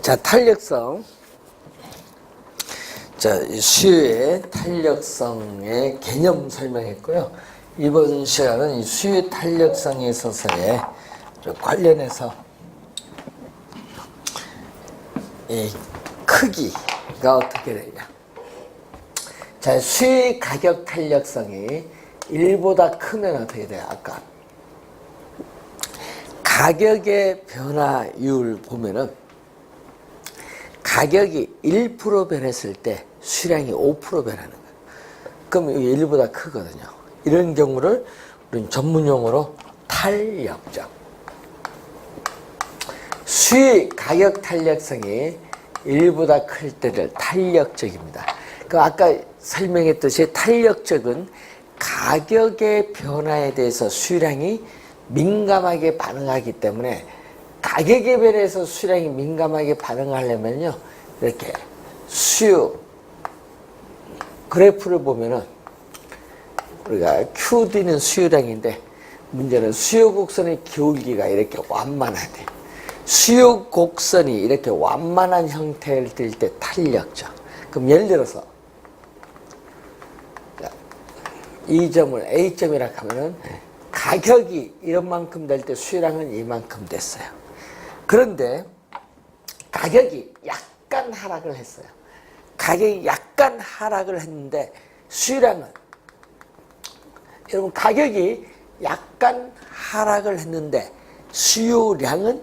자, 탄력성. 자, 수요의 탄력성의 개념 설명했고요. 이번 시간은 이 수요 탄력성에 있어서의 관련해서 이 크기가 어떻게 되냐. 자, 수요 가격 탄력성이 1보다 크면 어떻게 돼요? 아까 가격의 변화율 보면은 가격이 1% 변했을 때 수량이 5% 변하는 거예요. 그럼 이게 1보다 크거든요. 이런 경우를 우리는 전문용어로 탄력적. 수요 가격 탄력성이 1보다 클 때를 탄력적입니다. 그 아까 설명했듯이 탄력적은 가격의 변화에 대해서 수량이 민감하게 반응하기 때문에 가격에 변해서 수량이 민감하게 반응하려면요, 이렇게 수요 그래프를 보면은 우리가 QD는 수요량인데 문제는 수요 곡선의 기울기가 이렇게 완만하대. 수요 곡선이 이렇게 완만한 형태를 띌 때 탄력적. 그럼 예를 들어서 이 점을 A점이라 하면은 가격이 이런만큼 될 때 수요량은 이만큼 됐어요. 그런데 가격이 약간 하락을 했어요. 가격이 약간 하락을 했는데 수요량은, 여러분 가격이 약간 하락을 했는데 수요량은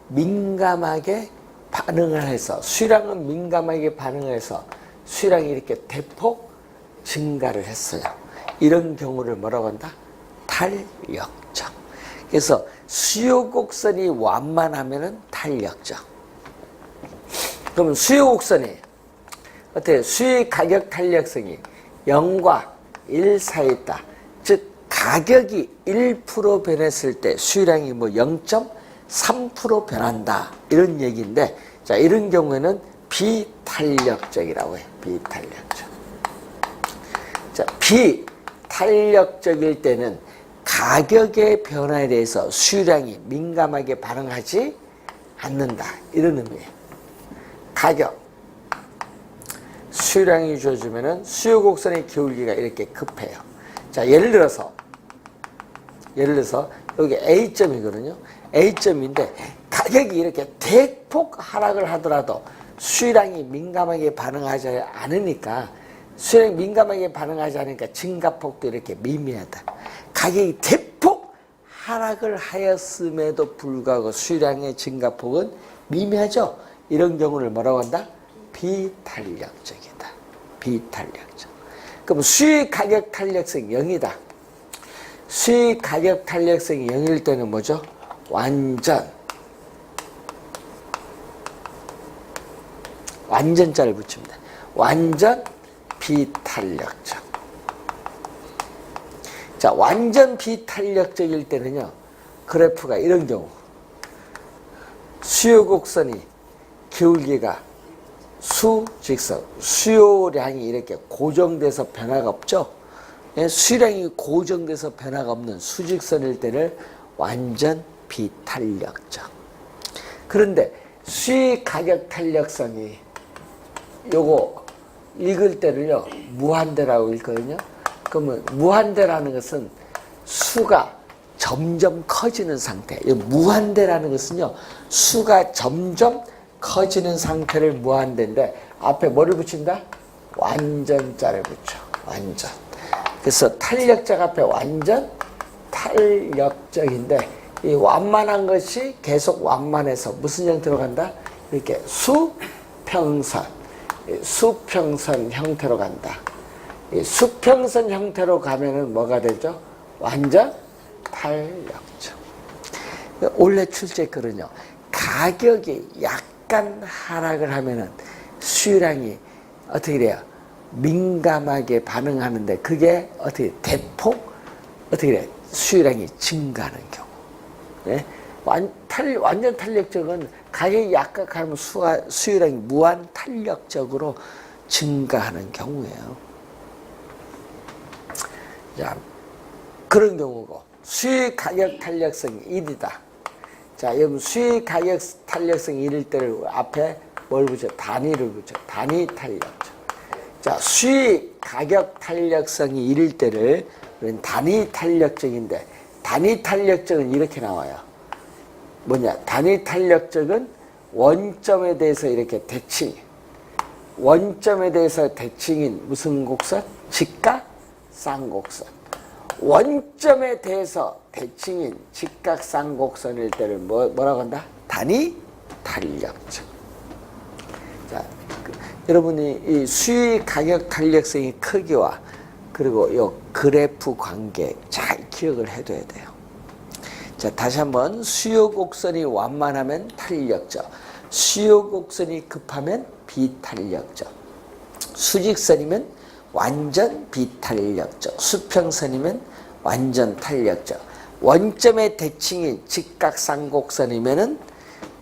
민감하게 반응을 해서, 수요량은 민감하게 반응을 해서 수요량이 이렇게 대폭 증가를 했어요. 이런 경우를 뭐라고 한다? 탄력적. 그래서 수요 곡선이 완만하면은 탄력적. 그러면 수요 곡선이 어때요? 수요 가격 탄력성이 0과 1 사이에 있다. 즉 가격이 1% 변했을 때 수요량이 뭐 0.3% 변한다. 이런 얘기인데, 자, 이런 경우에는 비탄력적이라고 해요. 비탄력적. 자, 비탄력적일 때는 가격의 변화에 대해서 수요량이 민감하게 반응하지 않는다. 이런 의미예요. 가격. 수요량이 주어지면은 수요 곡선의 기울기가 이렇게 급해요. 자, 예를 들어서 여기 A점이거든요. A점인데 가격이 이렇게 대폭 하락을 하더라도 수요량이 민감하게 반응하지 않으니까, 수요량이 민감하게 반응하지 않으니까 증가폭도 이렇게 미미하다. 가격이 대폭 하락을 하였음에도 불구하고 수요량의 증가폭은 미미하죠. 이런 경우를 뭐라고 한다? 비탄력적이다. 비탄력적. 그럼 수요 가격 탄력성이 0이다. 수요 가격 탄력성이 0일 때는 뭐죠? 완전자를 붙입니다. 완전 비탄력적. 자, 완전 비탄력적일 때는요, 그래프가 이런 경우, 수요 곡선이 기울기가 수직선, 수요량이 이렇게 고정돼서 변화가 없죠. 수요량이 고정돼서 변화가 없는 수직선일 때를 완전 비탄력적. 그런데 수요 가격 탄력성이 요거 읽을 때를요, 무한대라고 읽거든요. 그러면 무한대라는 것은 수가 점점 커지는 상태. 무한대라는 것은요, 수가 점점 커지는 상태를 무한대인데 앞에 뭐를 붙인다? 완전자를 붙여. 완전. 그래서 탄력적 앞에 완전 탄력적인데, 이 완만한 것이 계속 완만해서 무슨 형태로 간다? 이렇게 수평선 형태로 간다. 이 수평선 형태로 가면은 뭐가 되죠? 완전 탄력적. 원래 출제글은요, 가격이 약간 하락을 하면은 수요량이 어떻게 돼요? 민감하게 반응하는데, 그게 어떻게 대폭 어떻게 돼? 수요량이 증가하는 경우. 네? 완전 탄력적은 가격이 약간 가면 수요량이 무한 탄력적으로 증가하는 경우예요. 자, 그런 경우고, 수요 가격 탄력성이 1이다. 자, 여러분 수익 가격 탄력성이 이럴 때를 앞에 뭘 붙여? 단위를 붙여. 단위 탄력적. 자, 수익 가격 탄력성이 이럴 때를 우리는 단위 탄력적인데, 단위 탄력적은 이렇게 나와요. 뭐냐? 단위 탄력적은 원점에 대해서 이렇게 대칭. 원점에 대해서 대칭인 무슨 곡선? 직각 쌍곡선. 원점에 대해서 대칭인 직각 쌍곡선일 때를 뭐라고 한다? 단위 탄력적. 자, 여러분이 이 수익 가격 탄력성의 크기와 그리고 요 그래프 관계 잘 기억을 해둬야 돼요. 자, 다시 한번 수요 곡선이 완만하면 탄력적, 수요 곡선이 급하면 비탄력적, 수직선이면 완전 비탄력적, 수평선이면 완전 탄력적, 원점의 대칭이 직각쌍곡선이면은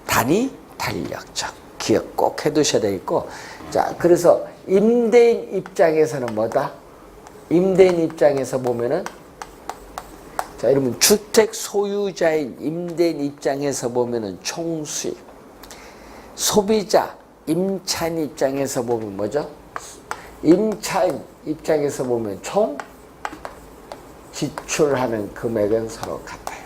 단위 탄력적. 기억 꼭 해두셔야 되겠고, 자, 그래서 임대인 입장에서는 뭐다? 임대인 입장에서 보면은, 자, 여러분 주택 소유자인 임대인 입장에서 보면은 총수익, 소비자 임차인 입장에서 보면 뭐죠? 임차인 입장에서 보면 총 지출하는 금액은 서로 같아요.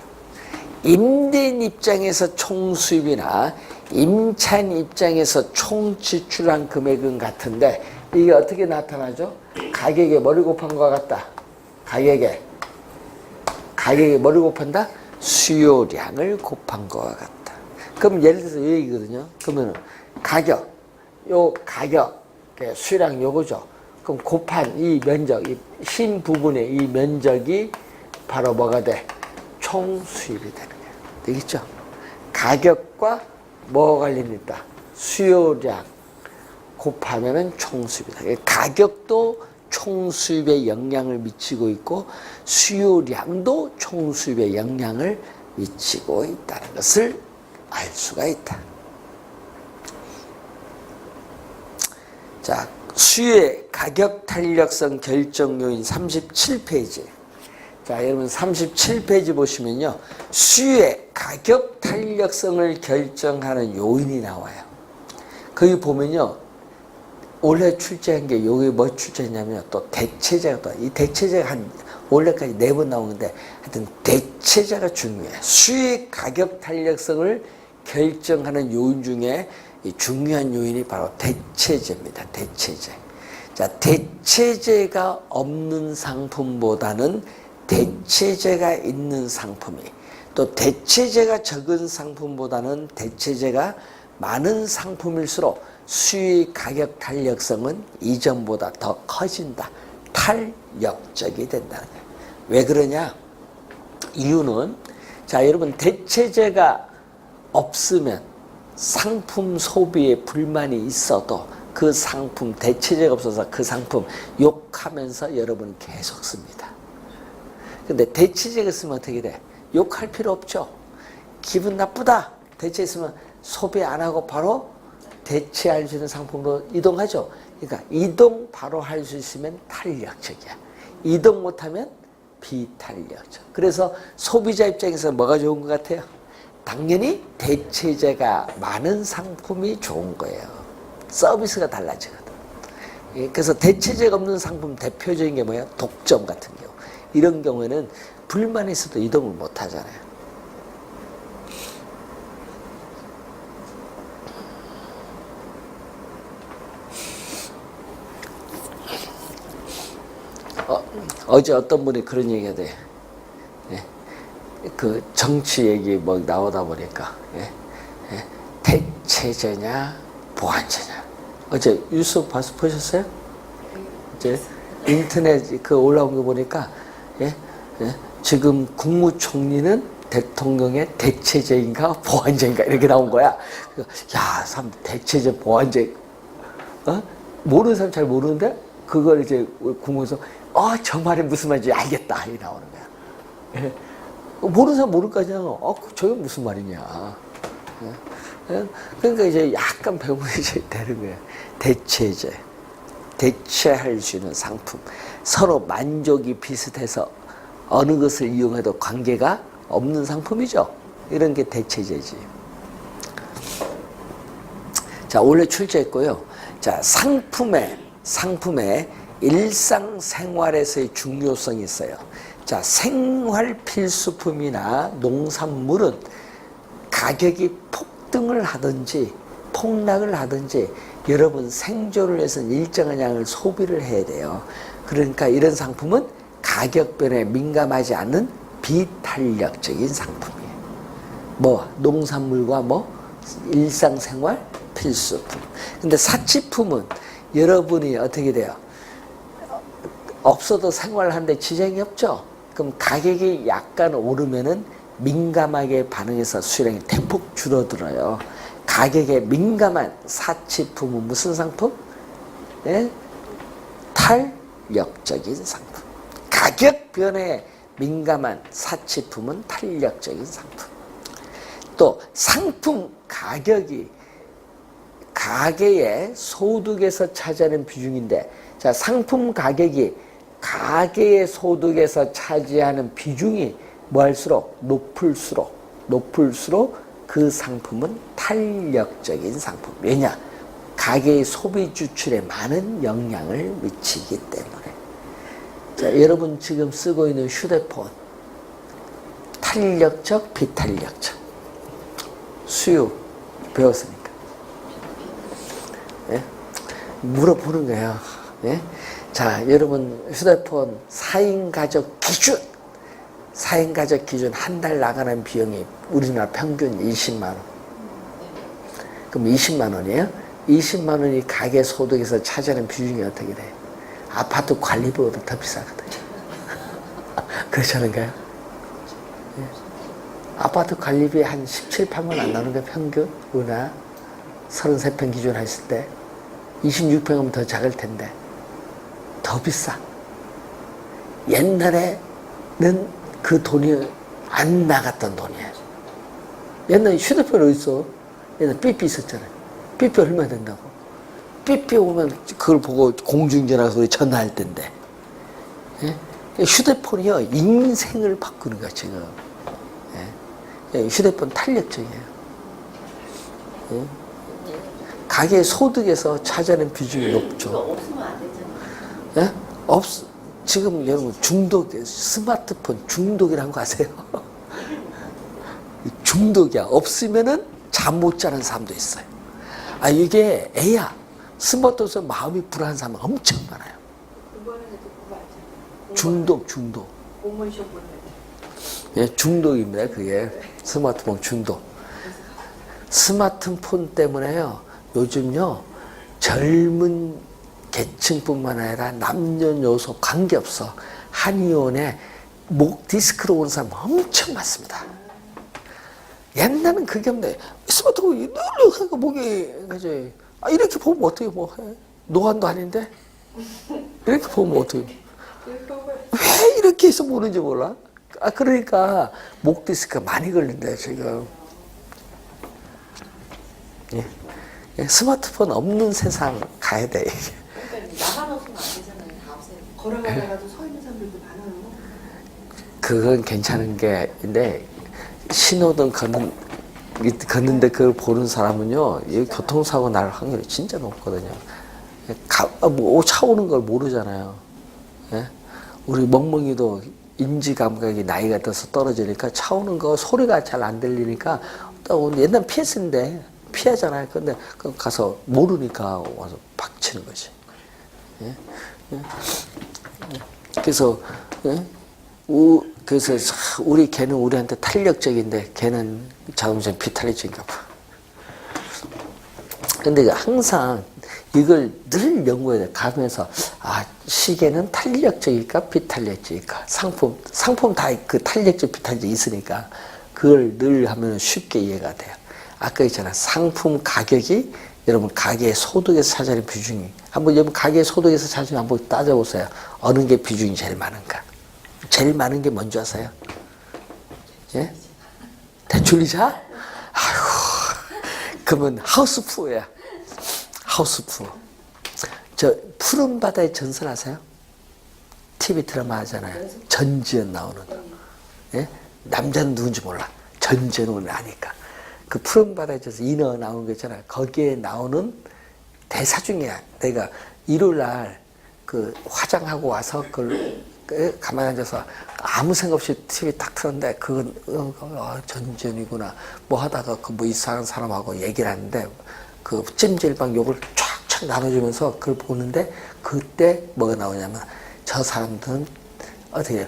임대인 입장에서 총 수입이나 임차인 입장에서 총 지출한 금액은 같은데, 이게 어떻게 나타나죠? 가격에 뭐를 곱한 것 같다? 가격에 뭐를 곱한다? 수요량을 곱한 것과 같다. 그럼 예를 들어서 이 얘기거든요. 그러면 요 가격, 수요량 요거죠. 그럼 곱한 이 면적, 이 흰 부분의 이 면적이 바로 뭐가 돼? 총 수입이 되는 거예요. 되겠죠? 가격과 뭐가 관련이 있다? 수요량 곱하면은 총 수입이다. 가격도 총 수입에 영향을 미치고 있고 수요량도 총 수입에 영향을 미치고 있다는 것을 알 수가 있다. 자, 수요의 가격 탄력성 결정 요인 37페이지. 자, 여러분 37페이지 보시면요. 수요의 가격 탄력성을 결정하는 요인이 나와요. 거기 보면요. 올해 출제한 게 여기 뭐 출제했냐면 또 대체제가 또 이 대체제가 한 올해까지 4번 나오는데 하여튼 대체제가 중요해요. 수요의 가격 탄력성을 결정하는 요인 중에 이 중요한 요인이 바로 대체제입니다. 대체제. 자, 대체제가 없는 상품보다는 대체제가 있는 상품이, 또 대체제가 적은 상품보다는 대체제가 많은 상품일수록 수익 가격 탄력성은 이전보다 더 커진다. 탄력적이 된다는 거예요. 왜 그러냐? 이유는, 자, 여러분 대체제가 없으면 상품 소비에 불만이 있어도 그 상품, 대체제가 없어서 그 상품 욕하면서 여러분 계속 씁니다. 근데 대체제가 있으면 어떻게 돼? 욕할 필요 없죠. 기분 나쁘다. 대체 있으면 소비 안 하고 바로 대체할 수 있는 상품으로 이동하죠. 그러니까 이동 바로 할 수 있으면 탄력적이야. 이동 못하면 비탄력적. 그래서 소비자 입장에서 뭐가 좋은 것 같아요? 당연히 대체제가 많은 상품이 좋은 거예요. 서비스가 달라지거든. 그래서 대체제가 없는 상품 대표적인 게 뭐예요? 독점 같은 경우. 이런 경우에는 불만이 있어도 이동을 못 하잖아요. 어제 어떤 분이 그런 얘기가 돼. 그 정치 얘기 뭐 나오다 보니까 대체제냐 보완제냐. 어제 뉴스 보셨어요? 이제 인터넷 그 올라온 거 보니까 지금 국무총리는 대통령의 대체제인가 보완제인가 이렇게 나온 거야. 야, 참 대체제 보완제 모르는 사람 잘 모르는데 그걸 이제 국무에서 저 말이 무슨 말인지 알겠다 이 나오는 거야. 모르는 사람 모를 거 아니야. 저게 무슨 말이냐. 그러니까 이제 약간 배움이 이제 되는 거야. 대체제, 대체할 수 있는 상품, 서로 만족이 비슷해서 어느 것을 이용해도 관계가 없는 상품이죠. 이런 게 대체제지. 자, 원래 출제했고요. 자, 상품의 일상생활에서의 중요성이 있어요. 자, 생활 필수품이나 농산물은 가격이 폭등을 하든지 폭락을 하든지 여러분 생존을 위해서는 일정한 양을 소비를 해야 돼요. 그러니까 이런 상품은 가격 변화에 민감하지 않는 비탄력적인 상품이에요. 뭐 농산물과 뭐 일상생활 필수품. 근데 사치품은 여러분이 어떻게 돼요? 없어도 생활하는데 지장이 없죠? 그럼 가격이 약간 오르면은 민감하게 반응해서 수요량이 대폭 줄어들어요. 가격에 민감한 사치품은 무슨 상품? 예? 탄력적인 상품. 가격 변화에 민감한 사치품은 탄력적인 상품. 또 상품 가격이 가계의 소득에서 차지하는 비중인데, 자, 상품 가격이 가계의 소득에서 차지하는 비중이 뭐할수록 높을수록 그 상품은 탄력적인 상품. 왜냐? 가계의 소비 지출에 많은 영향을 미치기 때문에. 자, 여러분 지금 쓰고 있는 휴대폰 탄력적, 비탄력적. 수요 배웠으니까. 예? 물어보는 거예요. 예? 자, 여러분 휴대폰 4인 가족 기준 4인 가족 기준 한 달 나가는 비용이 우리나라 평균 20만 원. 그럼 20만 원이에요? 20만 원이 가계 소득에서 차지하는 비중이 어떻게 돼요? 아파트 관리비보다 더 비싸거든요. 그렇지 않은가요? 예? 아파트 관리비 한 17, 8만 안 나오는 게 평균? 우리나라 33평 기준 했을 때 26평이면 더 작을 텐데 더 비싸. 옛날에는 그 돈이 안 나갔던 돈이에요. 옛날에 휴대폰 어디 있어? 옛날에 삐삐 있었잖아요. 삐삐 얼마 된다고? 삐삐 오면 그걸 보고 공중전화서 우리 전화할 텐데. 예? 휴대폰이요 인생을 바꾸는 거야 지금. 예? 휴대폰 탄력적이에요. 예? 가계 소득에서 차지하는 비중이 높죠. 이거 없으면 안 되잖아요. 예? 지금 여러분 스마트폰 중독이라는 거 아세요? 중독이야. 없으면은 잠 못 자는 사람도 있어요. 아, 이게 애야. 스마트폰에서 마음이 불안한 사람 엄청 많아요. 이번에도 그거 알죠? 중독. 공무원 시험 보는 예, 중독입니다. 그게 스마트폰 중독. 스마트폰 때문에요. 요즘요 젊은 계층뿐만 아니라 남녀노소 관계없어 한의원에 목 디스크로 온 사람 엄청 많습니다. 옛날은 그게 없네. 스마트폰 늘 하고 목이 가지. 아, 이렇게 보면 어떻게 뭐 해? 노안도 아닌데 이렇게 보면 어떻게? 왜 이렇게 해서 보는지 몰라? 아, 그러니까 목 디스크가 많이 걸린다 지금. 예. 스마트폰 없는 세상 가야 돼. 그러니까 나가놓으면 안 되잖아요. 다 없애요. 걸어가다가도 서 있는 사람들도 많아요. 그건 괜찮은 게인데 신호등 걷는데 그걸 보는 사람은요, 이 교통사고 날 확률이 진짜 높거든요. 차 오는 걸 모르잖아요. 예? 우리 멍멍이도 인지 감각이 나이가 들어서 떨어지니까 차 오는 거 소리가 잘 안 들리니까 옛날 피했는데 피하잖아요. 근데 가서 모르니까 와서 박치는 거지. 예? 예? 그래서 예? 그래서 우리 개는 우리한테 탄력적인데 개는 자동차는 비탄력적인가 봐. 근데 항상 이걸 늘 연구해야 돼. 가면서 시계는 탄력적일까 비탄력적일까? 상품 다 그 탄력적 비탄력적 있으니까 그걸 늘 하면 쉽게 이해가 돼요. 아까 있잖아. 상품 가격이 여러분 가계의 소득에서 차지하는 비중이 한번 여러분 가계의 소득에서 차지하는 한번 따져보세요. 어느 게 비중이 제일 많은가? 제일 많은 게 뭔지 아세요? 예? 대출이자? 아이고, 그러면 하우스푸어야. 하우스푸어. 저 푸른 바다의 전설 아세요? TV 드라마 하잖아요. 전지현 나오는. 예? 남자는 누군지 몰라. 전제론을 아니까. 그 푸른 바다에서 인어 나오는 거 있잖아요. 거기에 나오는 대사 중에 내가 일요일 날 그 화장하고 와서 그걸 가만히 앉아서 아무 생각 없이 TV 딱 틀었는데 그건 전전이구나 뭐 하다가 그 뭐 이상한 사람하고 얘기를 하는데 그 찜질방 욕을 쫙쫙 나눠주면서 그걸 보는데 그때 뭐가 나오냐면 저 사람들은 어떻게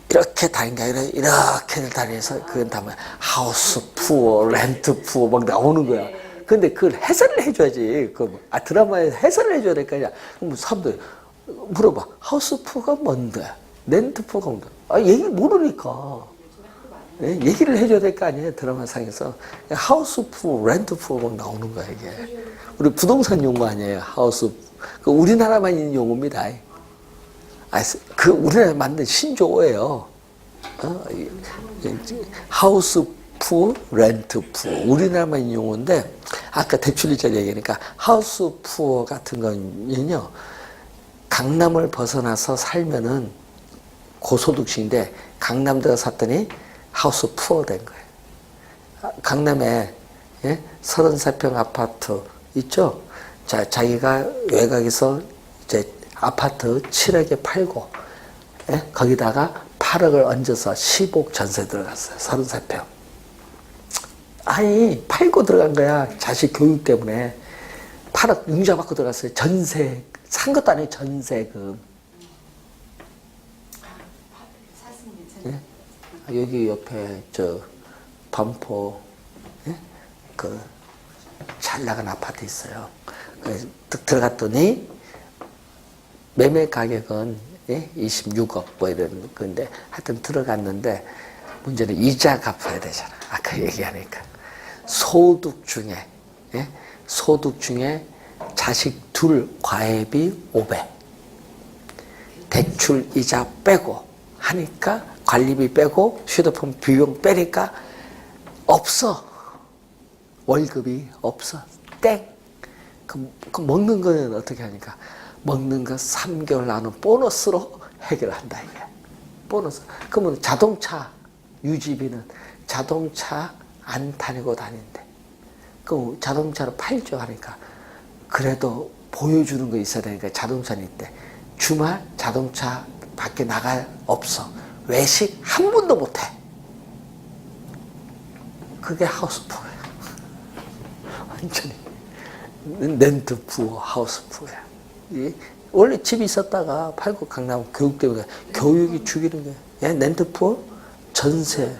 이렇게 다닌 게 아니라 이렇게 다니면서 그건 다음에 하우스 푸어, 렌트 푸어 막 나오는 거야. 근데 그걸 해설을 해줘야지. 드라마에 해설을 해줘야 될 거 아니야. 그럼 사람들 물어봐. 하우스 푸어가 뭔데? 렌트 푸어가 뭔데? 얘기 모르니까. 예? 얘기를 해줘야 될 거 아니에요. 드라마상에서. 하우스 푸어, 렌트 푸어 막 나오는 거야, 이게. 우리 부동산 용어 아니에요. 하우스. 그 우리나라만 있는 용어입니다. 그 우리나라에 만든 신조어예요. 하우스 푸어, 렌트 푸어. 우리나라만 있는 용어인데 아까 대출이자 얘기하니까 하우스 푸어 같은 거는요. 강남을 벗어나서 살면은 고소득층인데 강남 들어갔더니 하우스 푸어 된 거예요. 강남에 33평 아파트 있죠? 자, 자기가 외곽에서 이제 아파트 7억에 팔고 거기다가 8억을 얹어서 10억 전세 들어갔어요. 33평. 아니 팔고 들어간 거야. 자식 교육 때문에 8억 융자 받고 들어갔어요. 전세 산 것도 아니에요. 전세금. 예? 여기 옆에 저 반포 그 잘 나간 아파트 있어요. 딱 들어갔더니 매매 가격은 26억 뭐 이런 건데 하여튼 들어갔는데 문제는 이자 갚아야 되잖아. 아까 얘기하니까 소득 중에 자식 둘 과외비 500 대출 이자 빼고 하니까 관리비 빼고 휴대폰 비용 빼니까 없어. 월급이 없어. 땡. 그 먹는 거는 어떻게 하니까 먹는 거 3개월 나는 보너스로 해결한다 이게. 보너스. 그러면 자동차 유지비는 자동차 안 다니고 다닌대. 그럼 자동차를 팔죠 하니까 그래도 보여주는 거 있어야 되니까 자동차는 있대. 주말 자동차 밖에 나갈 없어. 외식 한 번도 못 해. 그게 하우스푸어야. 완전히 렌트 푸어, 하우스푸어야. 원래 집이 있었다가 팔고 강남 교육 때문에 교육이 죽이는 거야. 렌트 푸어? 전세.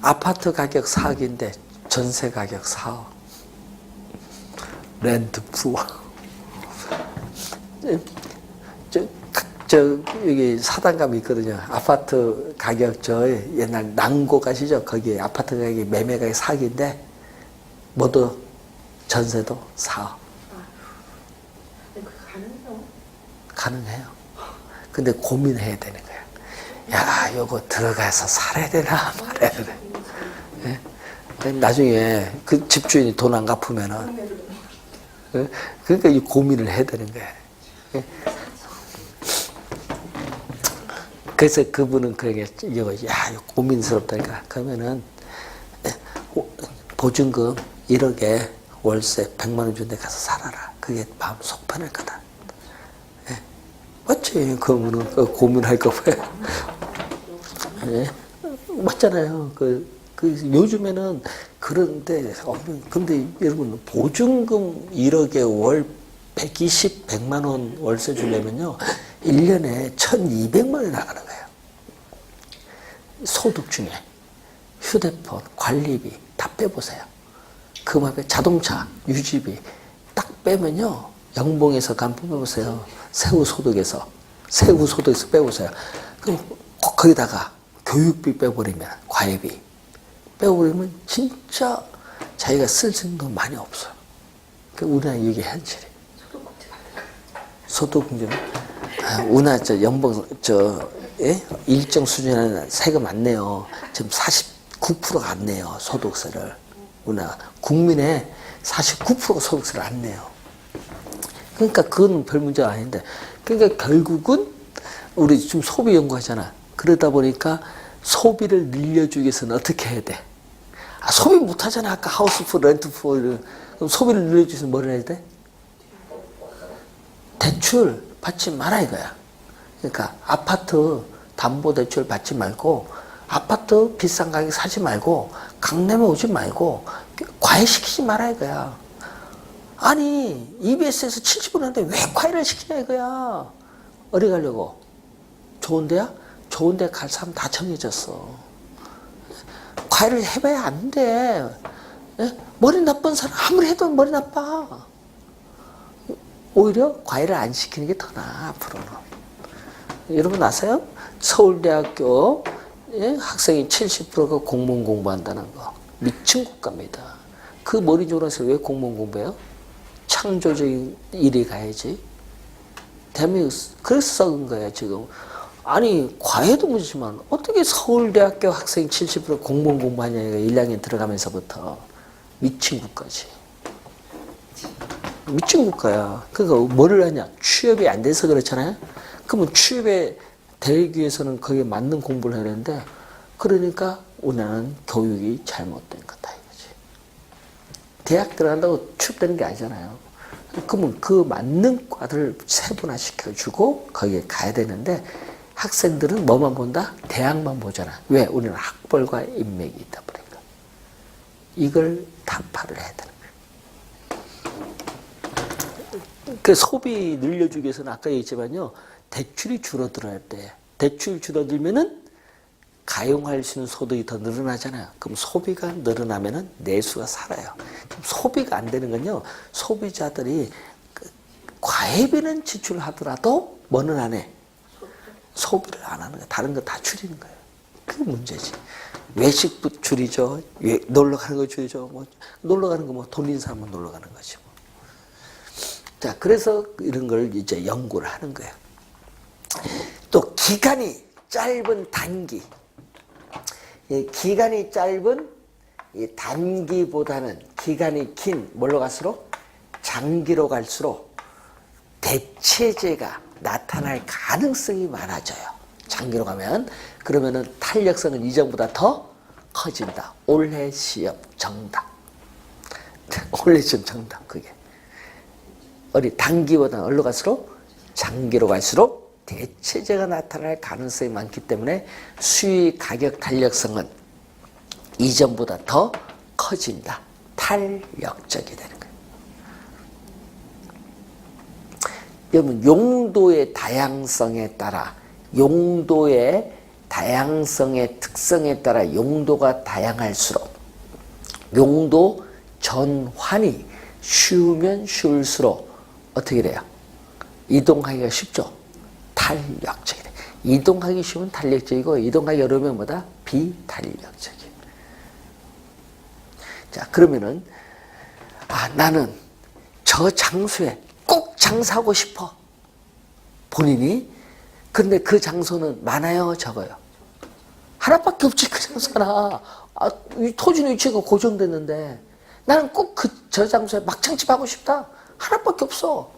아파트 가격 4억인데 전세 가격 4억. 렌트 푸어. 여기 사단감이 있거든요. 아파트 가격 옛날 난고 가시죠? 거기 아파트 가격이 매매 가격이 4억인데 모두 전세도 4억. 가능해요. 근데 고민해야 되는 거야. 야, 요거 들어가서 살아야 되나 말아야 되나. 예? 나중에 그 집주인이 돈 안 갚으면은 그러니까 이 고민을 해야 되는 거야. 예? 그래서 그분은 그러게 이거 야 고민스럽다니까. 그러면은 보증금 1억에 월세 100만 원 준 데 가서 살아라. 그게 마음 속 편할 거다. 예? 맞지? 그러면은 고민할 거 봐요. 예? 맞잖아요. 요즘에는 그런데 근데 여러분 보증금 1억에 월 120, 100만 원 월세 주려면요 1년에 1,200만 원이 나가는 거예요. 소득 중에 휴대폰, 관리비 다 빼보세요. 그 말에 자동차, 유지비 딱 빼면요 연봉에서 간 빼보세요. 세후소득에서 빼보세요. 그럼 거기다가 교육비 빼버리면 과외비 빼버리면 진짜 자기가 쓸 생각 많이 없어요. 우리나라 이게 현실이에요. 소득공제 우리나라 연봉 일정 수준에는 세금 안 내요. 지금 49%가 안 내요. 소득세를. 우리나라 국민의 49%가 소득세를 안 내요. 그러니까 그건 별 문제가 아닌데 그러니까 결국은 우리 지금 소비 연구하잖아. 그러다 보니까 소비를 늘려주기 위해서는 어떻게 해야 돼? 소비 못하잖아. 아까 하우스풀, 렌트풀. 그럼 소비를 늘려주기 위해서 뭘 해야 돼? 대출 받지 마라 이거야. 그러니까 아파트 담보대출 받지 말고 아파트 비싼 가격 사지 말고 강남에 오지 말고 과외시키지 마라 이거야. 아니 EBS에서 70분 하는데 왜 과외를 시키냐 이거야. 어디 가려고? 좋은 데야? 좋은 데 갈 사람 다 정해졌어. 과외를 해봐야 안 돼. 머리 나쁜 사람 아무리 해도 머리 나빠. 오히려 과외를 안 시키는 게 더 나아 앞으로는. 여러분 아세요? 서울대학교 학생이 70%가 공무원 공부한다는 거. 미친 국가입니다. 그 머리 좋아서 왜 공무원 공부해요? 창조적인 일이 가야지. 대한민국 그래서 썩은 거야 지금. 아니 과외도 문제지만 어떻게 서울대학교 학생 70% 공무원 공부하냐 이거 1학년 들어가면서부터. 미친 국가지. 미친 국가야. 그러니까 뭐를 하냐? 취업이 안 돼서 그렇잖아요. 그러면 취업에 되기 위해서는 거기에 맞는 공부를 해야 되는데 그러니까 우리나라는 교육이 잘못된 거다 이거지. 대학 들어간다고 취업되는 게 아니잖아요. 그러면 그 맞는 과를 세분화시켜주고 거기에 가야 되는데 학생들은 뭐만 본다? 대학만 보잖아. 왜? 우리는 학벌과 인맥이 있다 보니까. 이걸 타파를 해야 되는 거예요. 그 소비 늘려주기 위해서는 아까 얘기했지만요. 대출이 줄어들어야 돼. 대출이 줄어들면은 가용할 수 있는 소득이 더 늘어나잖아요. 그럼 소비가 늘어나면은 내수가 살아요. 소비가 안 되는 건요. 소비자들이 과외비는 지출하더라도 뭐는 안 해? 소비를 안 하는 거야. 다른 거 다 줄이는 거예요. 그게 문제지. 외식 줄이죠. 놀러 가는 거 줄이죠. 뭐 놀러 가는 거 뭐 돈 있는 사람은 놀러 가는 거지. 뭐. 자, 그래서 이런 걸 이제 연구를 하는 거예요. 또 기간이 짧은 단기. 기간이 짧은 이 단기보다는 기간이 긴 뭘로 갈수록 장기로 갈수록 대체제가 나타날 가능성이 많아져요. 장기로 가면 그러면은 탄력성은 이전보다 더 커진다. 올해 시험 정답. 올해 시험 정답 그게. 어디 단기보다는 어디로 갈수록 장기로 갈수록 대체제가 나타날 가능성이 많기 때문에 수의 가격 탄력성은 이전보다 더 커진다. 탄력적이 되는 거예요. 여러분 용도의 다양성에 따라 용도의 다양성의 특성에 따라 용도가 다양할수록 용도 전환이 쉬우면 쉬울수록 어떻게 돼요? 이동하기가 쉽죠? 탄력적이 돼. 이동하기 쉬우면 탄력적이고 이동하기 어려우면 뭐다? 비탄력적이에요. 자, 그러면은 나는 저 장소에 꼭 장사하고 싶어. 본인이. 근데 그 장소는 많아요, 적어요? 하나밖에 없지, 그 장소나. 이 토지 위치가 고정됐는데 나는 꼭 저 장소에 막창집 하고 싶다. 하나밖에 없어.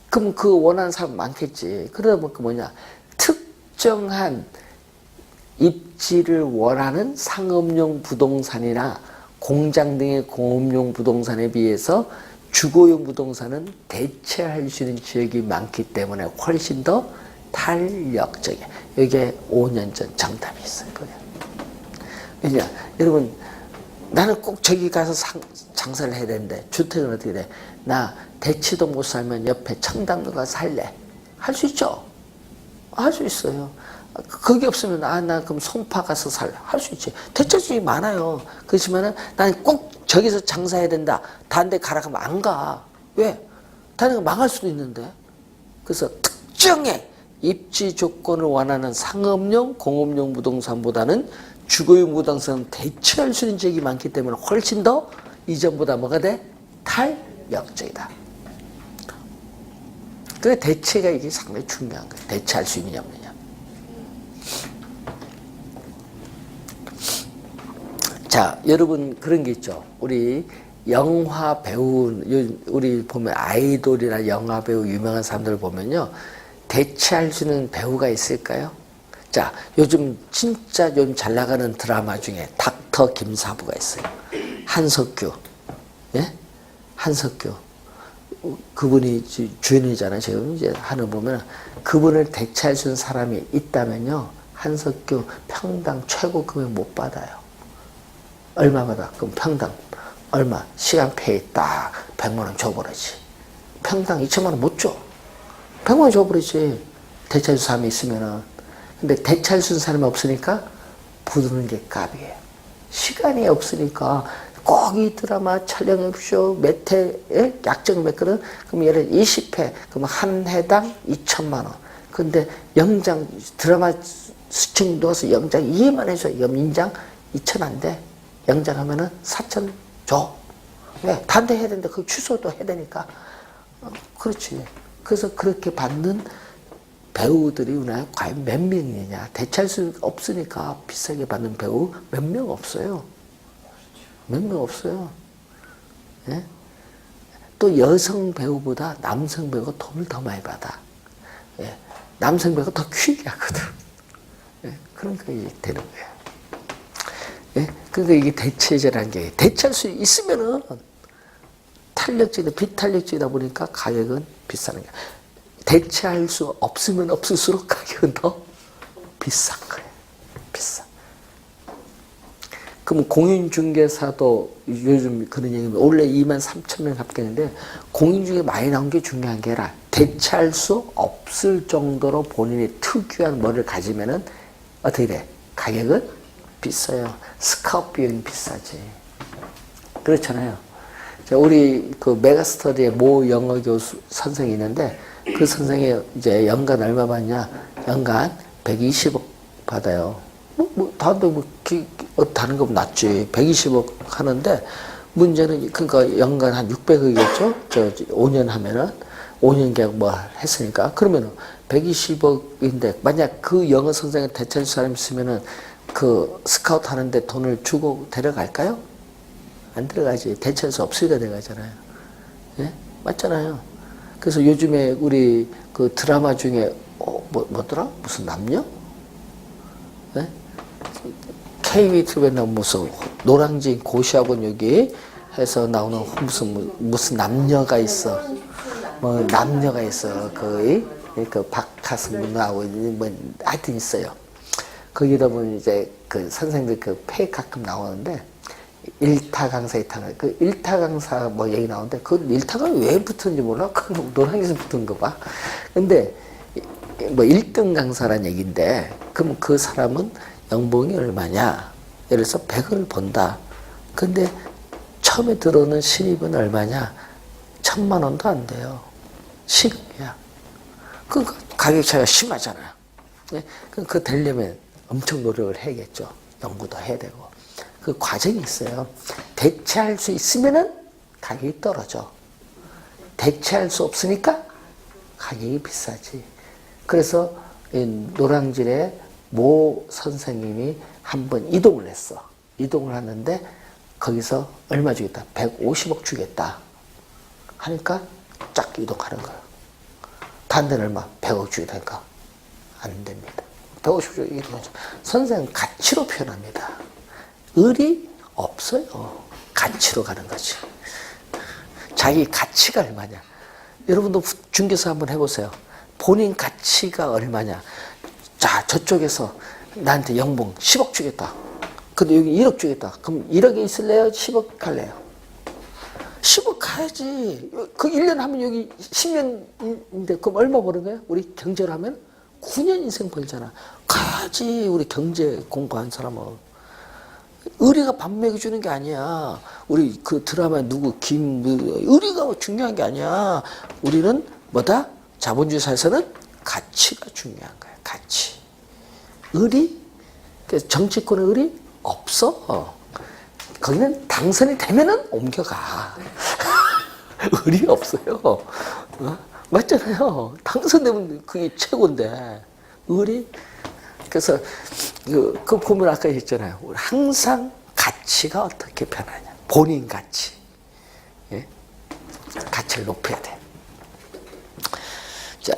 그럼 그 원하는 사람 많겠지. 그러다 보니까 뭐냐. 특정한 입지를 원하는 상업용 부동산이나 공장 등의 공업용 부동산에 비해서 주거용 부동산은 대체할 수 있는 지역이 많기 때문에 훨씬 더 탄력적이야. 여기에 5년 전 정답이 있을 거예요. 왜냐, 여러분, 나는 꼭 저기 가서 장사를 해야 되는데, 주택은 어떻게 돼? 나 대치도 못 살면 옆에 청담도 가서 살래. 할 수 있죠? 할 수 있어요. 거기 없으면, 나 그럼 송파 가서 살래. 할 수 있지. 대체적이 많아요. 그렇지만은, 난 꼭 저기서 장사해야 된다. 다른 데 가라 하면 안 가. 왜? 다른 데 망할 수도 있는데. 그래서 특정의 입지 조건을 원하는 상업용, 공업용 부동산보다는 주거용 부동산은 대체할 수 있는 지역이 많기 때문에 훨씬 더 이전보다 뭐가 돼? 탄력적이다. 그 대체가 이게 상당히 중요한 거예요. 대체할 수 있느냐 없느냐. 자, 여러분 그런 게 있죠. 우리 영화 배우, 우리 보면 아이돌이나 영화 배우 유명한 사람들 보면요. 대체할 수 있는 배우가 있을까요? 자, 요즘 진짜 요즘 잘 나가는 드라마 중에 닥터 김사부가 있어요. 한석규. 예? 한석규. 그분이 주인이잖아요. 지금 이제 하는 보면 그분을 대체할 수 있는 사람이 있다면요. 한석규 평당 최고 금액 못 받아요. 얼마 받아? 그럼 평당 얼마? 시간 페이 딱 100만 원 줘버리지. 평당 2천만 원 못 줘. 100만 원 줘버리지. 대체할 수 있는 사람이 있으면은. 근데 대체할 수 있는 사람이 없으니까 부르는 게 값이에요. 시간이 없으니까 꼭 이 드라마 촬영해보쇼. 몇 회에 약정 몇 거든? 그럼 예를 들어 20회. 그럼 한 회당 2천만 원. 근데 영장, 드라마 시청 넣어서 영장 2회만 해줘. 인장 2천 안 돼. 영장하면은 4천 줘. 왜? 단대 해야 되는데 그 취소도 해야 되니까. 그렇지. 그래서 그렇게 받는 배우들이 우리나라에 과연 몇 명이냐. 대체할 수 없으니까 비싸게 받는 배우 몇 명 없어요. 몇 명 없어요. 예? 또 여성 배우보다 남성 배우가 돈을 더 많이 받아. 예? 남성 배우가 더 퀴게 하거든. 예? 그러니까 이게 되는 거야. 예? 그러니까 이게 대체제라는 게 대체할 수 있으면은 탄력적이다, 비탄력적이다 보니까 가격은 비싸는 거야. 대체할 수 없으면 없을수록 가격은 더 비싼 거예요. 비싸. 그럼 공인중개사도 요즘 그런 얘기입니다. 원래 23,000명 합격했는데 공인중개 많이 나온 게 중요한 게 아니라 대체할 수 없을 정도로 본인이 특유한 뭐를 가지면은 어떻게 돼? 가격은 비싸요. 스카우트 비용이 비싸지. 그렇잖아요. 우리 그 메가스터디의 모 영어 교수 선생이 있는데 그 선생이 이제 연간 얼마 받냐? 연간 120억 받아요. 다른 거 낫지. 120억 하는데 문제는 그러니까 연간 한 600억이겠죠? 5년 하면은 5년 계약 뭐 했으니까 그러면은 120억인데 만약 그 영어 선생을 대체할 사람이 있으면은 그 스카우트 하는데 돈을 주고 데려갈까요? 안 들어가지. 대체할 수 없으니까 데려가잖아요. 예? 맞잖아요. 그래서 요즘에 우리 그 드라마 중에 뭐더라? 무슨 남녀? 예? K-튜브에 나온 무슨 노량진 고시학원 여기 해서 나오는 무슨 남녀가 있어. 뭐 남녀가 있어. 그 박하승 나오고 뭐 하여튼 있어요. 거기다 보면 이제 그 선생님들 그 폐 가끔 나오는데 1타 강사, 2타 강사. 그 1타 강사 뭐 얘기 나오는데 그 1타가 왜 붙은지 몰라? 그 노량진에서 붙은 거 봐. 근데 뭐 1등 강사란 얘기인데 그럼 그 사람은 연봉이 얼마냐? 예를 들어서 100원을 번다. 근데 처음에 들어오는 신입은 얼마냐? 1,000만 원도 안 돼요. 시급이야. 그 가격 차이가 심하잖아요. 네? 그 되려면 엄청 노력을 해야겠죠. 연구도 해야 되고. 그 과정이 있어요. 대체할 수 있으면은 가격이 떨어져. 대체할 수 없으니까 가격이 비싸지. 그래서 노량진에 모 선생님이 한번 이동을 했어. 이동을 하는데 거기서 얼마 주겠다? 150억 주겠다. 하니까 쫙 이동하는 거야. 다른 데는 얼마? 100억 주겠다니까 안 됩니다. 150억 주겠다. 선생은 가치로 표현합니다. 을이 없어요. 가치로 가는 거지. 자기 가치가 얼마냐. 여러분도 중개사 한번 해보세요. 본인 가치가 얼마냐. 자, 저쪽에서 나한테 연봉 10억 주겠다. 근데 여기 1억 주겠다. 그럼 1억에 있을래요? 10억 갈래요? 10억 가야지. 그 1년 하면 여기 10년인데 그럼 얼마 버는 거야? 우리 경제를 하면 9년 인생 벌잖아. 가야지. 우리 경제 공부한 사람은. 의리가 밥 먹여주는 게 아니야. 우리 그 드라마 누구 의리가 중요한 게 아니야. 우리는 뭐다? 자본주의 사회에서는 가치가 중요한 거야. 가치. 의리? 정치권의 의리? 없어. 거기는 당선이 되면은 ом겨가. 의리 없어요. 맞잖아요. 당선되면 그게 최고인데. 의리? 그래서 그 보면 아까 했잖아요. 항상 가치가 어떻게 변하냐. 본인 가치. 예? 가치를 높여야 돼. 자,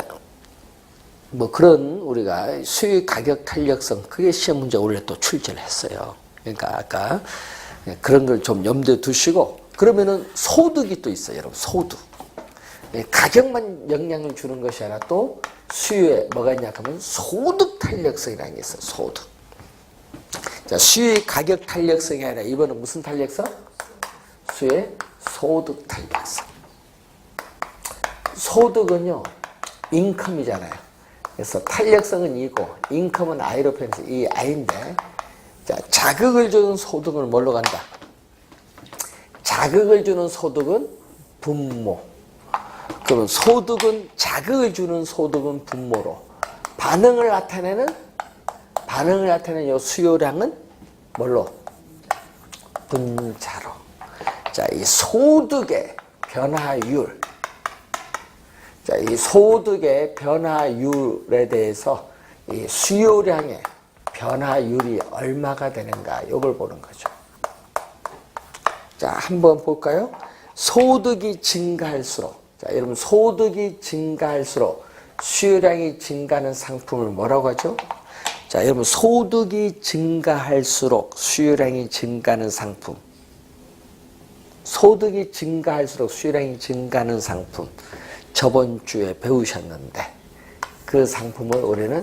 뭐 그런 우리가 수요 가격 탄력성 그게 시험 문제 원래 또 출제를 했어요. 그러니까 아까 그런 걸 좀 염두에 두시고 그러면은 소득이 또 있어요, 여러분. 소득. 가격만 영향을 주는 것이 아니라 또 수요에 뭐가 있냐 하면 소득 탄력성이라는 게 있어요. 소득. 자, 수요의 가격 탄력성이 아니라 이번은 무슨 탄력성? 수요의 소득 탄력성. 소득은요, 인컴이잖아요. 그래서 탄력성은 이고, 인컴은 I로 표현해서 이 I인데, 자, 자극을 주는 소득은 뭘로 간다? 자극을 주는 소득은 분모. 그러면 소득은, 자극을 주는 소득은 분모로, 반응을 나타내는 요 수요량은 뭘로? 분자로. 자, 이 소득의 변화율. 자, 이 소득의 변화율에 대해서 이 수요량의 변화율이 얼마가 되는가, 이걸 보는 거죠. 자, 한번 볼까요? 소득이 증가할수록, 자, 여러분, 소득이 증가할수록 수요량이 증가하는 상품을 뭐라고 하죠? 자, 여러분, 소득이 증가할수록 수요량이 증가하는 상품. 소득이 증가할수록 수요량이 증가하는 상품. 저번 주에 배우셨는데 그 상품을 우리는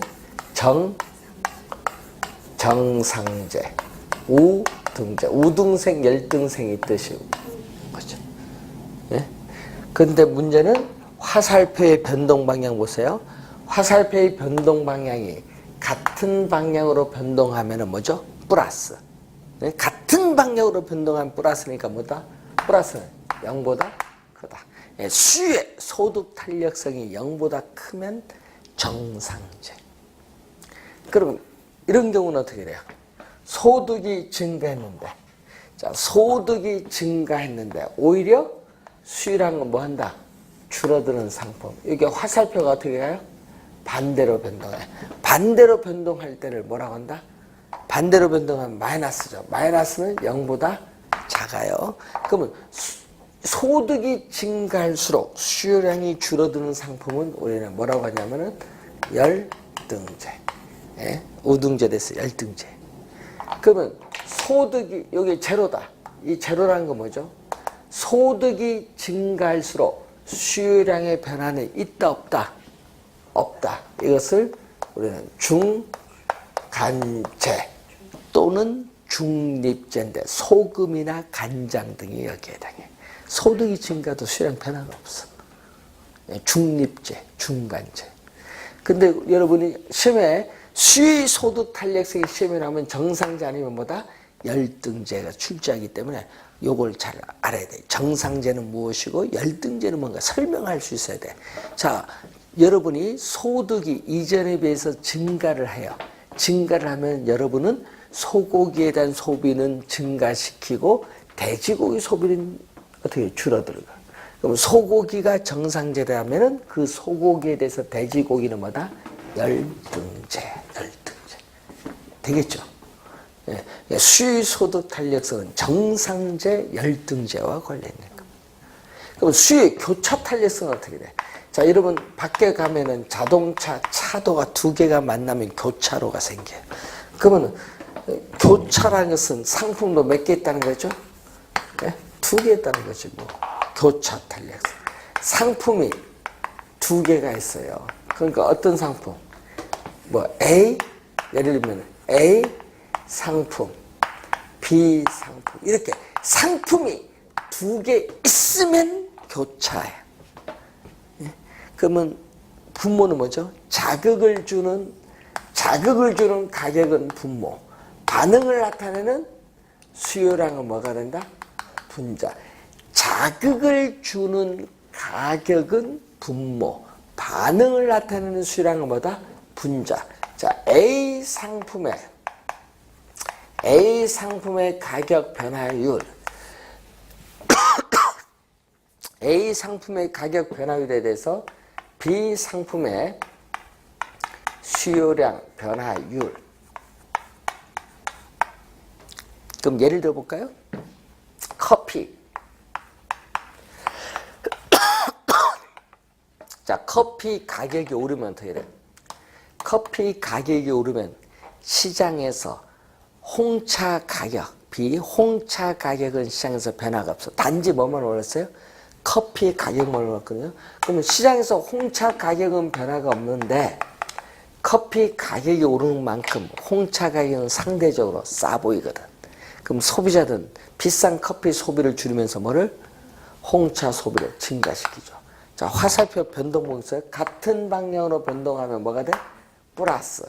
정상제, 우등제, 우등생, 열등생이 뜻이 뭐죠? 예? 근데 문제는 화살표의 변동 방향 보세요. 화살표의 변동 방향이 같은 방향으로 변동하면은 뭐죠? 플러스. 예? 같은 방향으로 변동하면 플러스니까 뭐다? 플러스는 0보다 크다. 예, 수요의 소득 탄력성이 0보다 크면 정상제. 그럼 이런 경우는 어떻게 돼요? 소득이 증가했는데, 자, 소득이 증가했는데 오히려 수요량은 뭐 한다? 줄어드는 상품. 이게 화살표가 어떻게 가요? 반대로 변동해. 반대로 변동할 때를 뭐라고 한다? 반대로 변동하면 마이너스죠. 마이너스는 0보다 작아요. 그러면 소득이 증가할수록 수요량이 줄어드는 상품은 우리는 뭐라고 하냐면은 열등제. 예? 우등제 됐어. 열등제. 그러면 소득이 여기 제로다. 이 제로라는 건 뭐죠? 소득이 증가할수록 수요량의 변화는 있다 없다? 없다. 이것을 우리는 중간제 또는 중립제인데 소금이나 간장 등이 여기에 해당해. 소득이 증가도 수요량 변화가 없어. 중립제, 중간제. 근데 여러분이 시험에 수요 소득 탄력성이 시험에 나오면 정상제 아니면 뭐다? 열등제가 출제하기 때문에 요걸 잘 알아야 돼. 정상제는 무엇이고 열등제는 뭔가 설명할 수 있어야 돼. 자, 여러분이 소득이 이전에 비해서 증가를 해요. 증가를 하면 여러분은 소고기에 대한 소비는 증가시키고 돼지고기 소비는 어떻게 줄어들까? 그럼 소고기가 정상제라면은 그 소고기에 대해서 돼지고기는 뭐다? 열등제. 되겠죠? 예. 수요 소득 탄력성은 정상제, 열등제와 관련된 겁니다. 그럼 수요 교차 탄력성은 어떻게 돼? 자, 여러분 밖에 가면은 자동차 차도가 두 개가 만나면 교차로가 생겨요. 그러면 교차라는 것은 상품도 몇 개 있다는 거죠? 네? 두 개 있다는 거지 뭐. 교차 탄력성. 상품이 두 개가 있어요. 그러니까 어떤 상품? 뭐 A, 예를 들면 A 상품, B 상품 이렇게 상품이 두 개 있으면 교차예요. 예? 그러면 분모는 뭐죠? 자극을 주는 가격은 분모, 반응을 나타내는 수요량은 뭐가 된다? 분자. 자극을 주는 가격은 분모, 반응을 나타내는 수요량은 뭐다? 분자. 자, A 상품의 가격 변화율. A 상품의 가격 변화율에 대해서 B 상품의 수요량 변화율. 그럼 예를 들어 볼까요? 커피. 자, 커피 가격이 오르면 어떻게 돼? 커피 가격이 오르면 시장에서 홍차 가격, 비홍차 가격은 시장에서 변화가 없어. 단지 뭐만 올랐어요? 커피 가격만 올랐거든요. 그러면 시장에서 홍차 가격은 변화가 없는데 커피 가격이 오르는 만큼 홍차 가격은 상대적으로 싸 보이거든. 그럼 소비자들은 비싼 커피 소비를 줄이면서 뭐를? 홍차 소비를 증가시키죠. 자, 화살표 변동 보세요. 같은 방향으로 변동하면 뭐가 돼? 플러스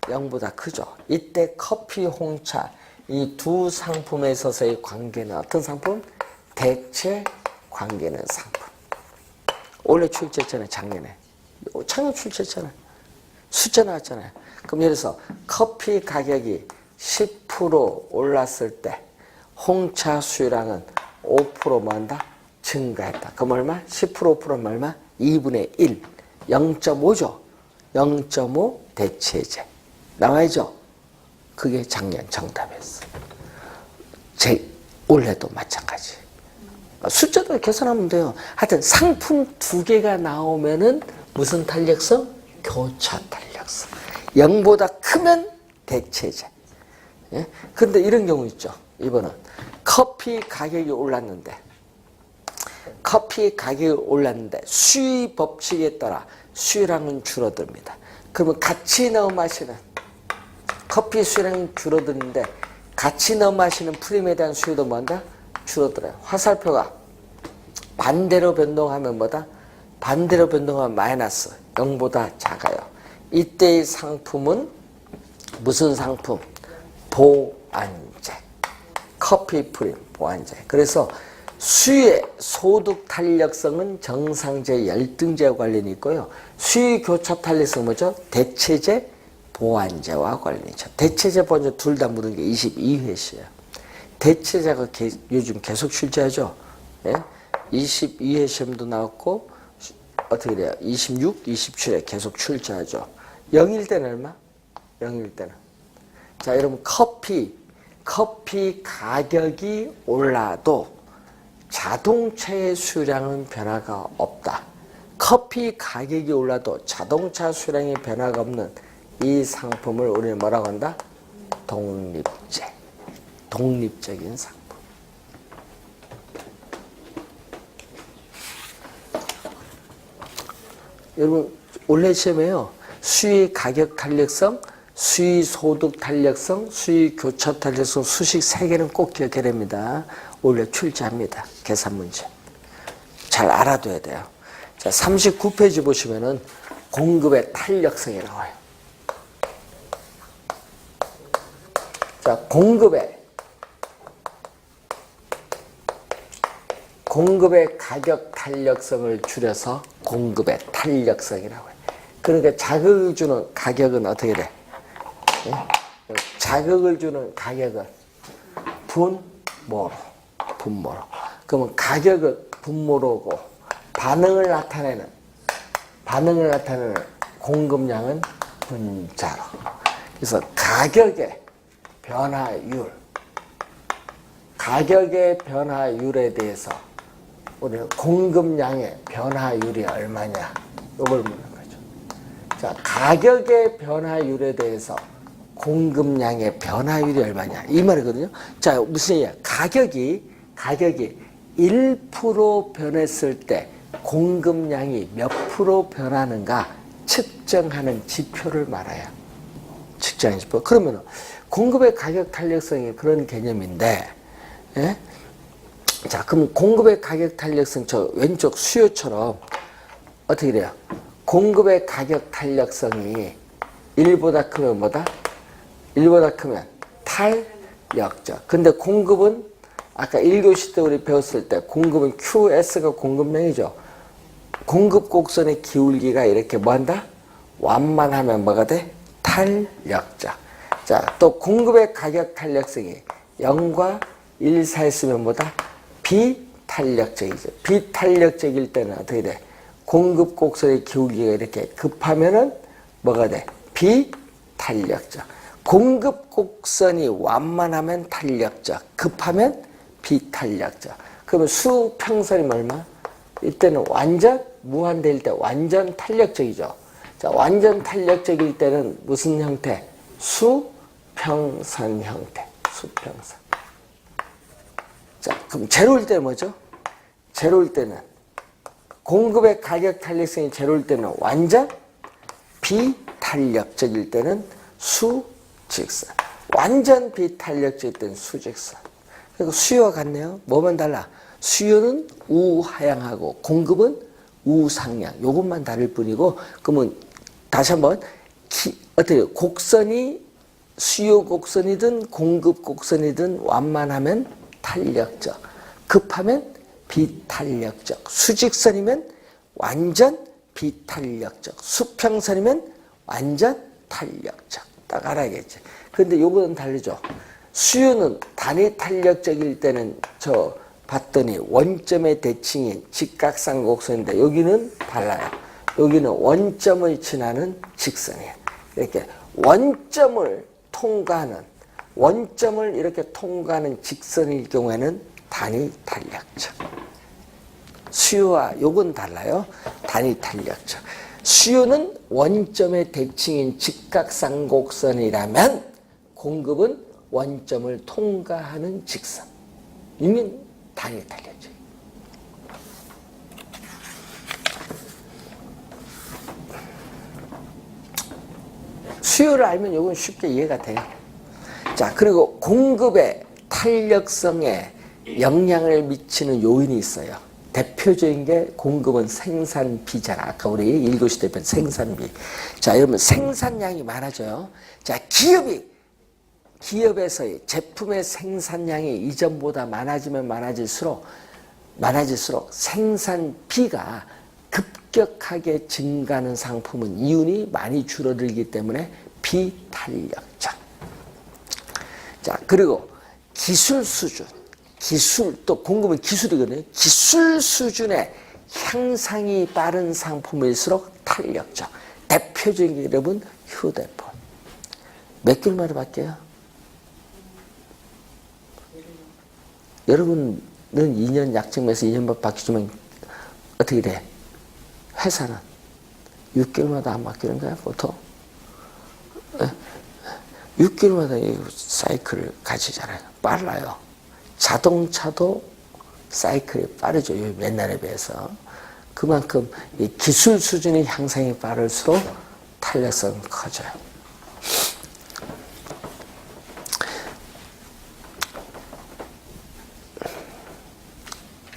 0보다 크죠. 이때 커피, 홍차 이 두 상품에 있어서의 관계는 어떤 상품? 대체 관계는 상품. 올해 출제했잖아요. 작년에. 작년 출제했잖아요. 숫자 나왔잖아요. 그럼 예를 들어서 커피 가격이 10% 올랐을 때 홍차 수요량은 5% 뭐한다? 증가했다. 그럼 얼마? 10% 5%면 얼마? 2분의 1. 0.5죠. 0.5 대체제. 나와야죠. 그게 작년 정답이었어. 올해도 마찬가지. 숫자도 계산하면 돼요. 하여튼 상품 두 개가 나오면은 무슨 탄력성? 교차 탄력성. 0보다 크면 대체제. 예? 근데 이런 경우 있죠. 이번은 커피 가격이 올랐는데 수의 법칙에 따라 수요량은 줄어듭니다. 그러면 같이 넣어 마시는 커피 수요량이 줄어드는데 같이 넣어 마시는 프림에 대한 수요도 뭐한다? 줄어들어요. 화살표가 반대로 변동하면 뭐다? 반대로 변동하면 마이너스 0보다 작아요. 이때의 상품은 무슨 상품? 보완제. 커피 프림 보완제. 그래서 수의 소득 탄력성은 정상제 열등제와 관련이 있고요. 수의 교차 탄력성은 뭐죠? 대체제 보완제와 관련이 있죠. 대체제 보완제 둘 다 묻은 게 22회시예요. 대체제가 요즘 계속 출제하죠. 예? 22회 시험도 나왔고 어떻게 돼요? 26, 27에 계속 출제하죠. 0일 때는 얼마? 0일 때는. 자, 여러분 커피 가격이 올라도 자동차의 수량은 변화가 없다. 커피 가격이 올라도 자동차 수량의 변화가 없는 이 상품을 우리는 뭐라고 한다? 독립제. 독립적인 상품. 여러분 올해 시험에요. 수의 가격 탄력성, 수의 소득 탄력성, 수의 교차 탄력성 수식 3개는 꼭 기억해야 됩니다. 올해 출제합니다. 계산 문제. 잘 알아둬야 돼요. 자, 39페이지 보시면은 공급의 탄력성이 나와요. 자, 공급의 가격 탄력성을 줄여서 공급의 탄력성이라고 해요. 그러니까 자극을 주는 가격은 어떻게 돼? 예? 자극을 주는 가격은 분모로. 그러면 가격은 분모로고 반응을 나타내는 공급량은 분자로. 그래서 가격의 변화율에 대해서 우리는 공급량의 변화율이 얼마냐 이걸 묻는 거죠. 자, 가격의 변화율에 대해서 공급량의 변화율이 얼마냐 이 말이거든요. 자, 무슨 얘기야? 가격이 1% 변했을 때 공급량이 몇 프로 변하는가 측정하는 지표를 말해요. 측정하는 지표. 그러면 공급의 가격 탄력성이 그런 개념인데, 예? 자, 그럼 공급의 가격 탄력성 저 왼쪽 수요처럼 어떻게 돼요? 공급의 가격 탄력성이 1보다 크면 뭐다? 1보다 크면 탄력적. 근데 공급은 아까 1교시 때 우리 배웠을 때 공급은 QS가 공급량이죠. 공급 곡선의 기울기가 이렇게 뭐한다? 완만하면 뭐가 돼? 탄력적. 자, 또 공급의 가격 탄력성이 0과 1 사이에 있으면 뭐다? 비탄력적이죠. 비탄력적일 때는 어떻게 돼? 공급 곡선의 기울기가 이렇게 급하면은 뭐가 돼? 비탄력적. 공급 곡선이 완만하면 탄력적, 급하면 비탄력적. 그러면 수평선이면 얼마? 이때는 완전 무한대일 때 완전 탄력적이죠. 자, 자, 완전 탄력적일 때는 무슨 형태? 수평선 형태. 수평선. 자, 그럼 제로일 때는 뭐죠? 제로일 때는 공급의 가격 탄력성이 제로일 때는 완전 비탄력적일 때는 수직선. 완전 비탄력적일 때는 수직선. 그리고 수요와 같네요. 뭐만 달라? 수요는 우하향하고 공급은 우상향. 요것만 다를 뿐이고, 그러면 다시 한번 어떻게 곡선이 수요 곡선이든 공급 곡선이든 완만하면 탄력적, 급하면 비탄력적, 수직선이면 완전 비탄력적, 수평선이면 완전 탄력적. 딱 알아야겠지. 근데 요거는 다르죠. 수요는 단위 탄력적일 때는 저 봤더니 원점의 대칭인 직각상 곡선인데 여기는 달라요. 여기는 원점을 지나는 직선이에요. 이렇게 원점을 이렇게 통과하는 직선일 경우에는 단위 탄력적. 수요와 요건 달라요. 단위 탄력적. 수요는 원점의 대칭인 직각상 곡선이라면 공급은 원점을 통과하는 직선. 이면 단위 탄력적. 수요를 알면 이건 쉽게 이해가 돼요. 자, 그리고 공급의 탄력성에 영향을 미치는 요인이 있어요. 대표적인 게 공급은 생산비잖아. 아까 우리 1교시 때 배운 생산비. 자, 여러분 생산량이 많아져요. 자, 기업에서의 제품의 생산량이 이전보다 많아지면 많아질수록 생산비가 급격하게 증가하는 상품은 이윤이 많이 줄어들기 때문에 비탄력적. 자, 그리고 기술 수준, 또 공급은 기술이거든요. 기술 수준의 향상이 빠른 상품일수록 탄력적. 대표적인 게 여러분 휴대폰. 몇 개월마다 바뀌어요? 여러분은 2년 약정에서 2년만 바뀌지만 어떻게 돼? 회사는 6개월마다 안 바뀌는 거야, 보통? 6개월마다 이 사이클을 가지잖아요. 빨라요. 자동차도 사이클이 빠르죠. 옛날에 비해서. 그만큼 이 기술 수준의 향상이 빠를수록 탄력성은 커져요.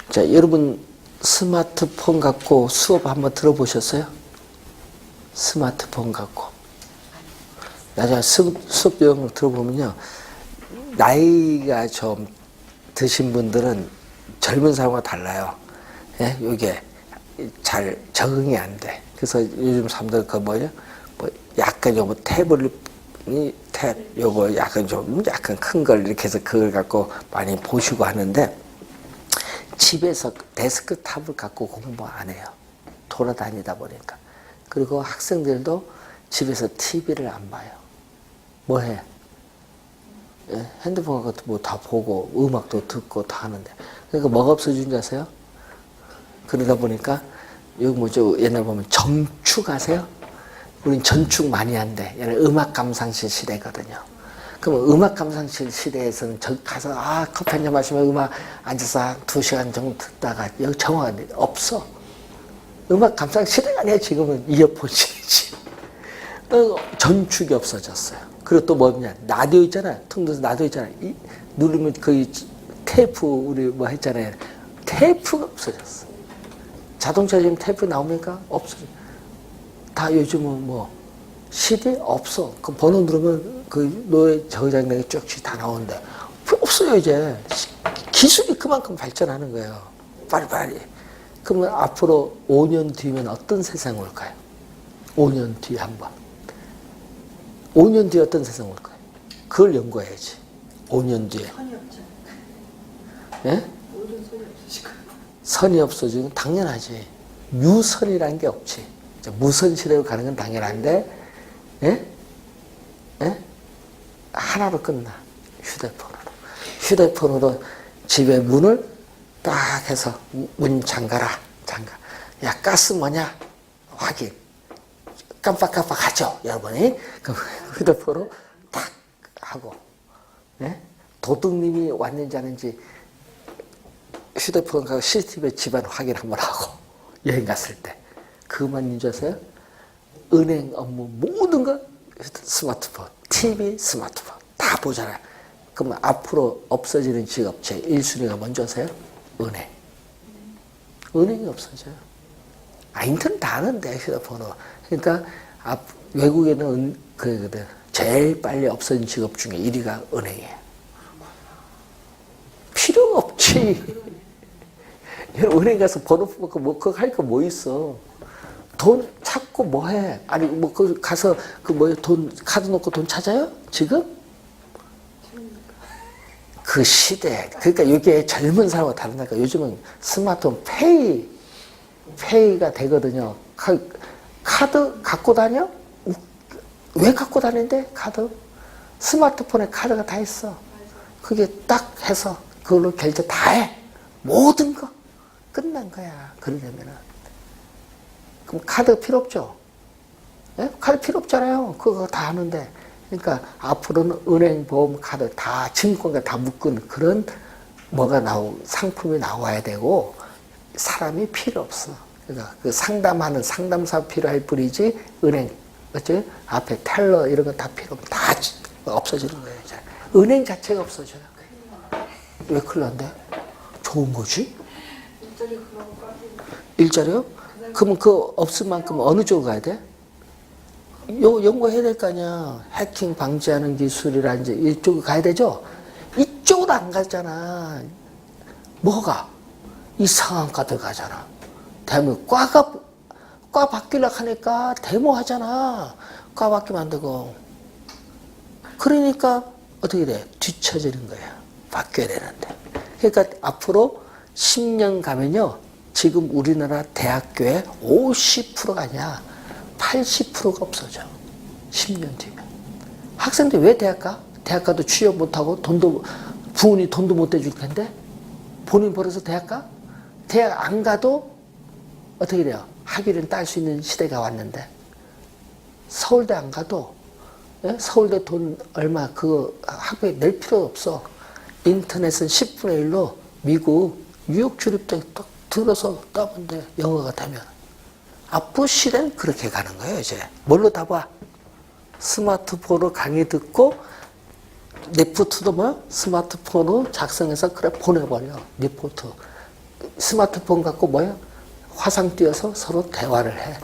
자, 여러분 스마트폰 갖고 수업 한번 들어보셨어요? 스마트폰 갖고. 나중에 수업 내용을 들어보면요. 나이가 좀 드신 분들은 젊은 사람과 달라요. 예? 이게 잘 적응이 안 돼. 그래서 요즘 사람들 뭐 약간 요거 요거 약간 큰 걸 이렇게 해서 그걸 갖고 많이 보시고 하는데 집에서 데스크탑을 갖고 공부 안 해요. 돌아다니다 보니까. 그리고 학생들도 집에서 TV를 안 봐요. 뭐 해? 예? 핸드폰 같은 뭐 다 보고 음악도 듣고 다 하는데. 그러니까 뭐가 없어진 줄 아세요? 그러다 보니까 여기 뭐죠? 옛날 보면 정축 아세요? 우린 전축 많이 한대. 옛날 음악 감상실 시대거든요. 그럼 음악 감상실 시대에서는 가서 커피 한잔 마시면 음악 앉아서 한 2시간 정도 듣다가 여기 정화가 없어. 음악 감상실이 아니야. 지금은 이어폰실이지. 전축이 없어졌어요. 그리고 또 뭐냐? 라디오 있잖아요. 통도서 라디오 있잖아요. 누르면 거의 테이프 우리 뭐 했잖아요. 테이프가 없어졌어. 자동차 지금 테이프 나옵니까? 없어져. 다 요즘은 뭐 CD 없어. 그 번호 누르면 그 노래 저장량이 쭉쭉 다 나오는데 없어요 이제. 기술이 그만큼 발전하는 거예요. 빨리빨리. 그러면 앞으로 5년 뒤면 어떤 세상이 올까요? 5년 뒤에 한번. 5년 뒤에 어떤 세상이 올까요? 그걸 연구해야지. 5년 뒤에. 선이 없죠. 예? 모든 선이 없으시고. 선이 없어지면 당연하지. 유선이라는 게 없지. 무선 시대로 가는 건 당연한데, 예? 예? 하나로 끝나. 휴대폰으로. 휴대폰으로 집에 문을 딱 해서 문 잠가라. 잠가. 야, 가스 뭐냐? 확인. 깜빡깜빡하죠, 여러분이. 그럼 휴대폰으로 탁 하고, 네? 도둑님이 왔는지 아닌지 휴대폰 가고 CCTV 집안 확인 한번 하고 여행 갔을 때 그것만인 줄 아세요? 은행 업무 모든 거 스마트폰, TV, 스마트폰 다 보잖아요. 그러면 앞으로 없어지는 직업 제 1순위가 뭔지 아세요? 은행. 은행이 없어져요. 인터넷 다 하는데 휴대폰으로. 그러니까 외국에는 제일 빨리 없어진 직업 중에 1위가 은행이에요. 필요가 없지. 은행 가서 번호 뽑고 뭐 그거 할 거 뭐 있어. 돈 찾고 뭐 해? 아니 뭐 그 가서 돈 카드 놓고 돈 찾아요? 지금? 그 시대. 그러니까 이게 젊은 사람과 다르니까 요즘은 스마트폰 페이가 되거든요. 카드 갖고 다녀? 왜 갖고 다니는데 카드? 스마트폰에 카드가 다 있어. 그게 딱 해서 그걸로 결제 다 해. 모든 거 끝난 거야. 그러려면은. 그럼 카드 필요 없죠? 네? 카드 필요 없잖아요. 그거 다 하는데. 그러니까 앞으로는 은행, 보험, 카드 다 증권과 다 묶은 그런 상품이 나와야 되고 사람이 필요 없어. 그러니까 그 상담하는 상담사 필요할 뿐이지 은행, 그치? 앞에 텔러 이런 거 다 필요 없고 다 없어지는 거예요. 이제. 은행 자체가 없어져요. 왜 큰일 난대? 좋은 거지? 일자리 그런 거 일자리요? 그러면 그 없을 만큼 어느 쪽으로 가야 돼? 연구해야 될 거 아니야. 해킹 방지하는 기술이라든지 이쪽으로 가야 되죠? 이쪽으로 안 가잖아. 뭐가? 이상한 과들 가잖아. 대한민국 과 바뀌려고 하니까 데모하잖아. 과 바뀌면 안 되고. 그러니까 어떻게 돼? 뒤처지는 거야. 바뀌어야 되는데. 그러니까 앞으로 10년 가면요. 지금 우리나라 대학교의 50%가 아니야. 80%가 없어져. 10년 뒤면. 학생들 왜 대학 가? 대학 가도 취업 못하고 부모님 돈도 못 대줄 텐데? 본인 벌어서 대학 가? 대학 안 가도 어떻게 돼요? 학위를 딸 수 있는 시대가 왔는데. 서울대 안 가도, 예? 서울대 돈 얼마, 그거 학비에 낼 필요 없어. 인터넷은 10분의 1로 미국, 뉴욕 주립대 딱 들어서 따면 돼. 영어가 되면. 앞으로 시대는 그렇게 가는 거예요, 이제. 뭘로 다 봐? 스마트폰으로 강의 듣고, 리포트도 뭐야? 스마트폰으로 작성해서 그래 보내버려. 리포트. 스마트폰 갖고 뭐야? 화상 띄워서 서로 대화를 해.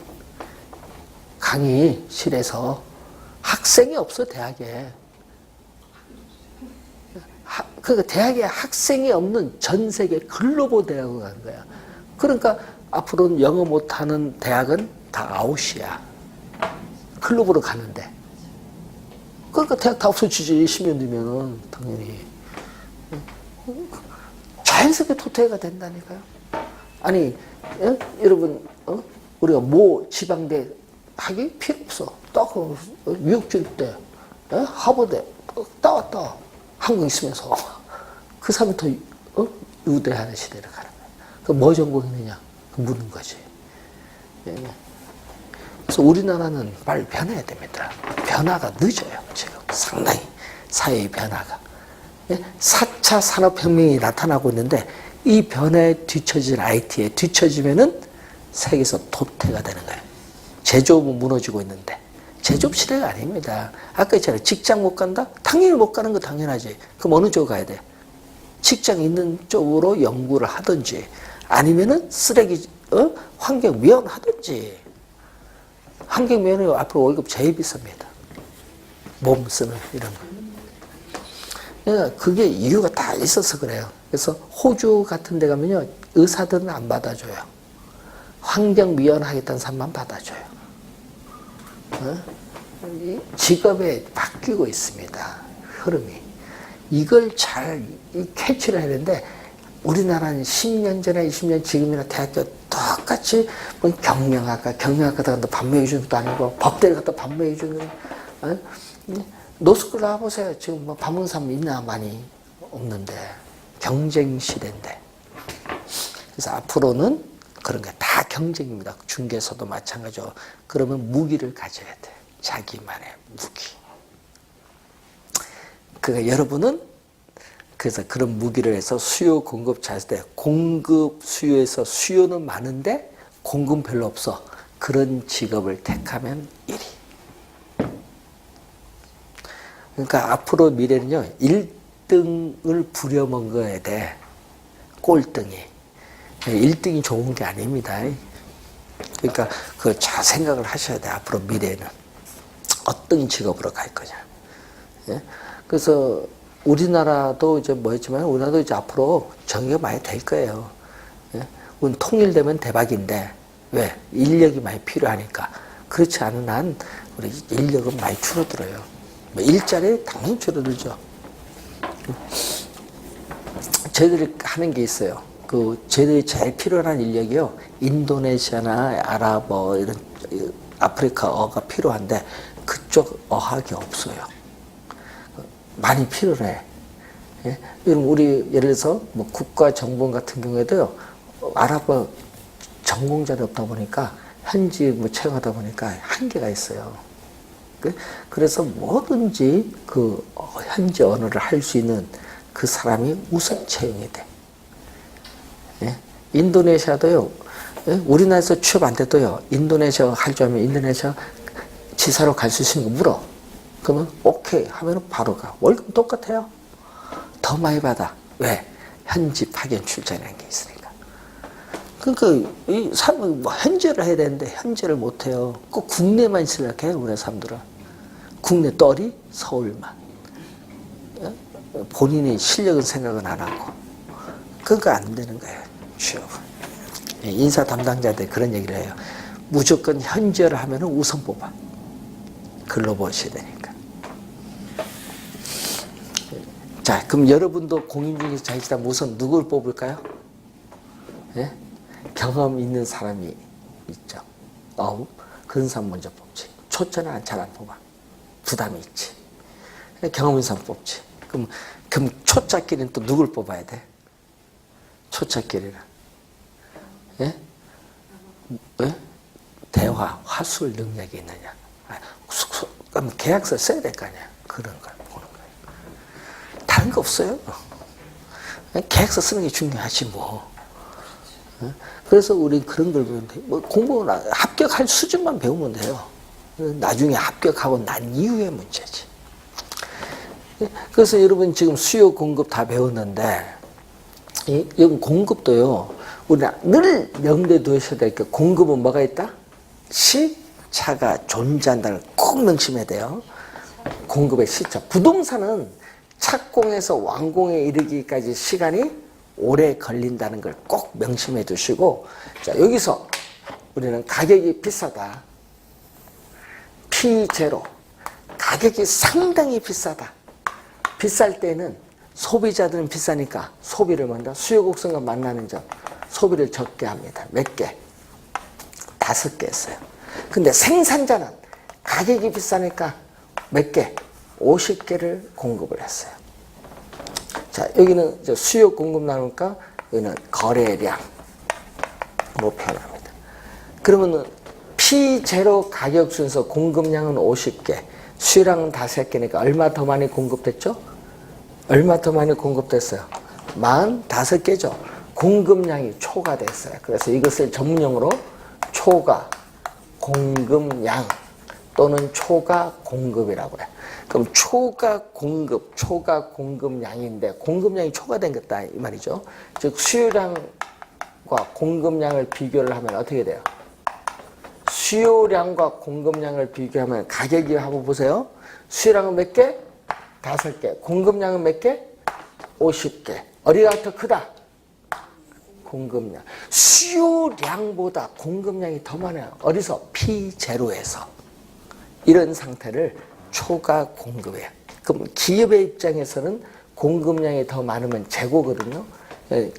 강의실에서. 학생이 없어, 대학에. 그러니까 대학에 학생이 없는 전 세계 글로벌 대학을 가는 거야. 그러니까 앞으로는 영어 못하는 대학은 다 아웃이야. 글로벌로 가는데. 그러니까 대학 다 없어지지, 10년 뒤면은, 당연히. 자연스럽게 도태가 된다니까요. 아니, 예? 여러분, 우리가 지방대 학위 필요 없어. 딱, 뉴욕 주립대, 예? 하버대, 따왔다. 한국 있으면서. 그 사람이 더, 유대하는 시대를 가는 거야. 그 뭐 전공했느냐? 묻는 거지. 예. 그래서 우리나라는 빨리 변해야 됩니다. 변화가 늦어요, 지금. 상당히. 사회의 변화가. 예? 4차 산업혁명이 나타나고 있는데 이 변화에 뒤처질 IT에 뒤처지면은 세계에서 도태가 되는 거예요. 제조업은 무너지고 있는데. 제조업 시대가 아닙니다. 아까 했잖아요. 직장 못 간다? 당연히 못 가는 거 당연하지. 그럼 어느 쪽으로 가야 돼? 직장 있는 쪽으로 연구를 하든지 아니면은 쓰레기, 환경미화원 하든지. 환경미화원이 앞으로 월급 제일 비쌉니다. 몸 쓰는 이런 거. 그러니까 그게 이유가 다 있어서 그래요. 그래서 호주 같은 데 가면요. 의사들은 안 받아줘요. 환경미화원 하겠다는 사람만 받아줘요. 직업에 바뀌고 있습니다. 흐름이. 이걸 잘 캐치를 해야 되는데 우리나라는 10년 전에 20년 지금이나 대학교 똑같이 뭐 경영학과 가다 밥 먹여주는 것도 아니고 법대를 갖다 밥 먹여주는 노스쿨 나와보세요. 지금 뭐 밥 먹는 사람 있나? 많이 없는데 경쟁 시대인데. 그래서 앞으로는 그런 게 다 경쟁입니다. 중개소도 마찬가지죠. 그러면 무기를 가져야 돼. 자기만의 무기. 그러니까 여러분은 그래서 그런 무기를 해서 수요 공급 자세 때 공급 수요에서 수요는 많은데 공급 별로 없어. 그런 직업을 택하면 1위. 그러니까 앞으로 미래는요. 1등을 부려먹어야 돼. 꼴등이. 1등이 좋은 게 아닙니다. 그러니까 그 잘 생각을 하셔야 돼. 앞으로 미래는. 어떤 직업으로 갈 거냐. 예? 그래서 우리나라도 이제 뭐였지만 우리나라도 이제 앞으로 정의가 많이 될 거예요. 예? 우리 통일되면 대박인데 왜? 인력이 많이 필요하니까. 그렇지 않은 한 우리 인력은 많이 줄어들어요. 일자리 당연히 줄어들죠. 저희들이 하는 게 있어요. 저희들이 제일 필요한 인력이요. 인도네시아나 아랍어 이런 아프리카어가 필요한데 그쪽 어학이 없어요. 많이 필요해. 예? 우리 예를 들어서 뭐 국가정보원 같은 경우에도요. 아랍어 전공자도 없다 보니까 현지 뭐 채용하다 보니까 한계가 있어요. 그래서 뭐든지 그 현지 언어를 할 수 있는 그 사람이 우선 채용이 돼. 예? 인도네시아도요. 예? 우리나라에서 취업 안 돼도요. 인도네시아 할 줄 알면 인도네시아 지사로 갈 수 있으면 물어. 그러면 오케이 하면 바로 가. 월급 똑같아요. 더 많이 받아. 왜? 현지 파견 출장이라는 게 있으니까. 그러니까 이 사람은 뭐 현지를 해야 되는데 현지를 못 해요. 꼭 국내만 있으려고 해요. 우리 사람들은. 국내 떨이 서울만. 본인의 실력은 생각은 안 하고. 그러니까 안 되는 거예요. 취업은. 인사 담당자들 그런 얘기를 해요. 무조건 현지를 하면 우선 뽑아. 글로벌 시대니까. 자, 그럼 여러분도 공인 중에서 자기가 우선 누굴 뽑을까요? 예? 경험 있는 사람이 있죠. 그런 사람 먼저 뽑지. 초짜는 잘 안 뽑아. 부담이 있지. 경험 있는 사람 뽑지. 그럼 초짜끼리는 또 누굴 뽑아야 돼? 초짜끼리는. 예? 예? 대화, 화술 능력이 있느냐. 그럼 계약서 써야 될 거 아니야. 그런 걸 보는 거예요. 다른 거 없어요. 계약서 쓰는 게 중요하지 뭐. 그래서 우리 그런 걸 배우면 돼. 뭐 공부는 합격할 수준만 배우면 돼요. 나중에 합격하고 난 이후의 문제지. 그래서 여러분 지금 수요 공급 다 배웠는데 이건 공급도요. 우리가 늘 명대에 두셔야 될 게 공급은 뭐가 있다? 시차가 존재한다는 걸 꼭 명심해야 돼요. 공급의 시차. 부동산은 착공해서 완공에 이르기까지 시간이 오래 걸린다는 걸 꼭 명심해 두시고, 자, 여기서 우리는 가격이 비싸다. P0. 가격이 상당히 비싸다. 비쌀 때는 소비자들은 비싸니까 소비를 먼저 수요 곡선과 만나는 점 소비를 적게 합니다. 몇 개? 5개 했어요. 근데 생산자는 가격이 비싸니까 몇 개? 50개를 공급을 했어요. 자, 여기는 이제 수요 공급 나누니까 여기는 거래량으로 표현합니다. 그러면은 P0 가격 순서 공급량은 50개, 수요량은 5개니까 얼마 더 많이 공급됐죠? 얼마 더 많이 공급됐어요? 45개죠. 공급량이 초과됐어요. 그래서 이것을 전문용어로 초과 공급량 또는 초과 공급이라고 해요. 그럼 초과 공급량인데 공급량이 초과된 것다 이 말이죠. 즉 수요량과 공급량을 비교를 하면 어떻게 돼요? 수요량과 공급량을 비교하면 가격이 한번 보세요. 수요량은 몇 개? 5개. 공급량은 몇 개? 50개. 어디가 더 크다? 공급량. 수요량보다 공급량이 더 많아요. 어디서? P0에서. 이런 상태를 초과 공급이에요. 그럼 기업의 입장에서는 공급량이 더 많으면 재고거든요.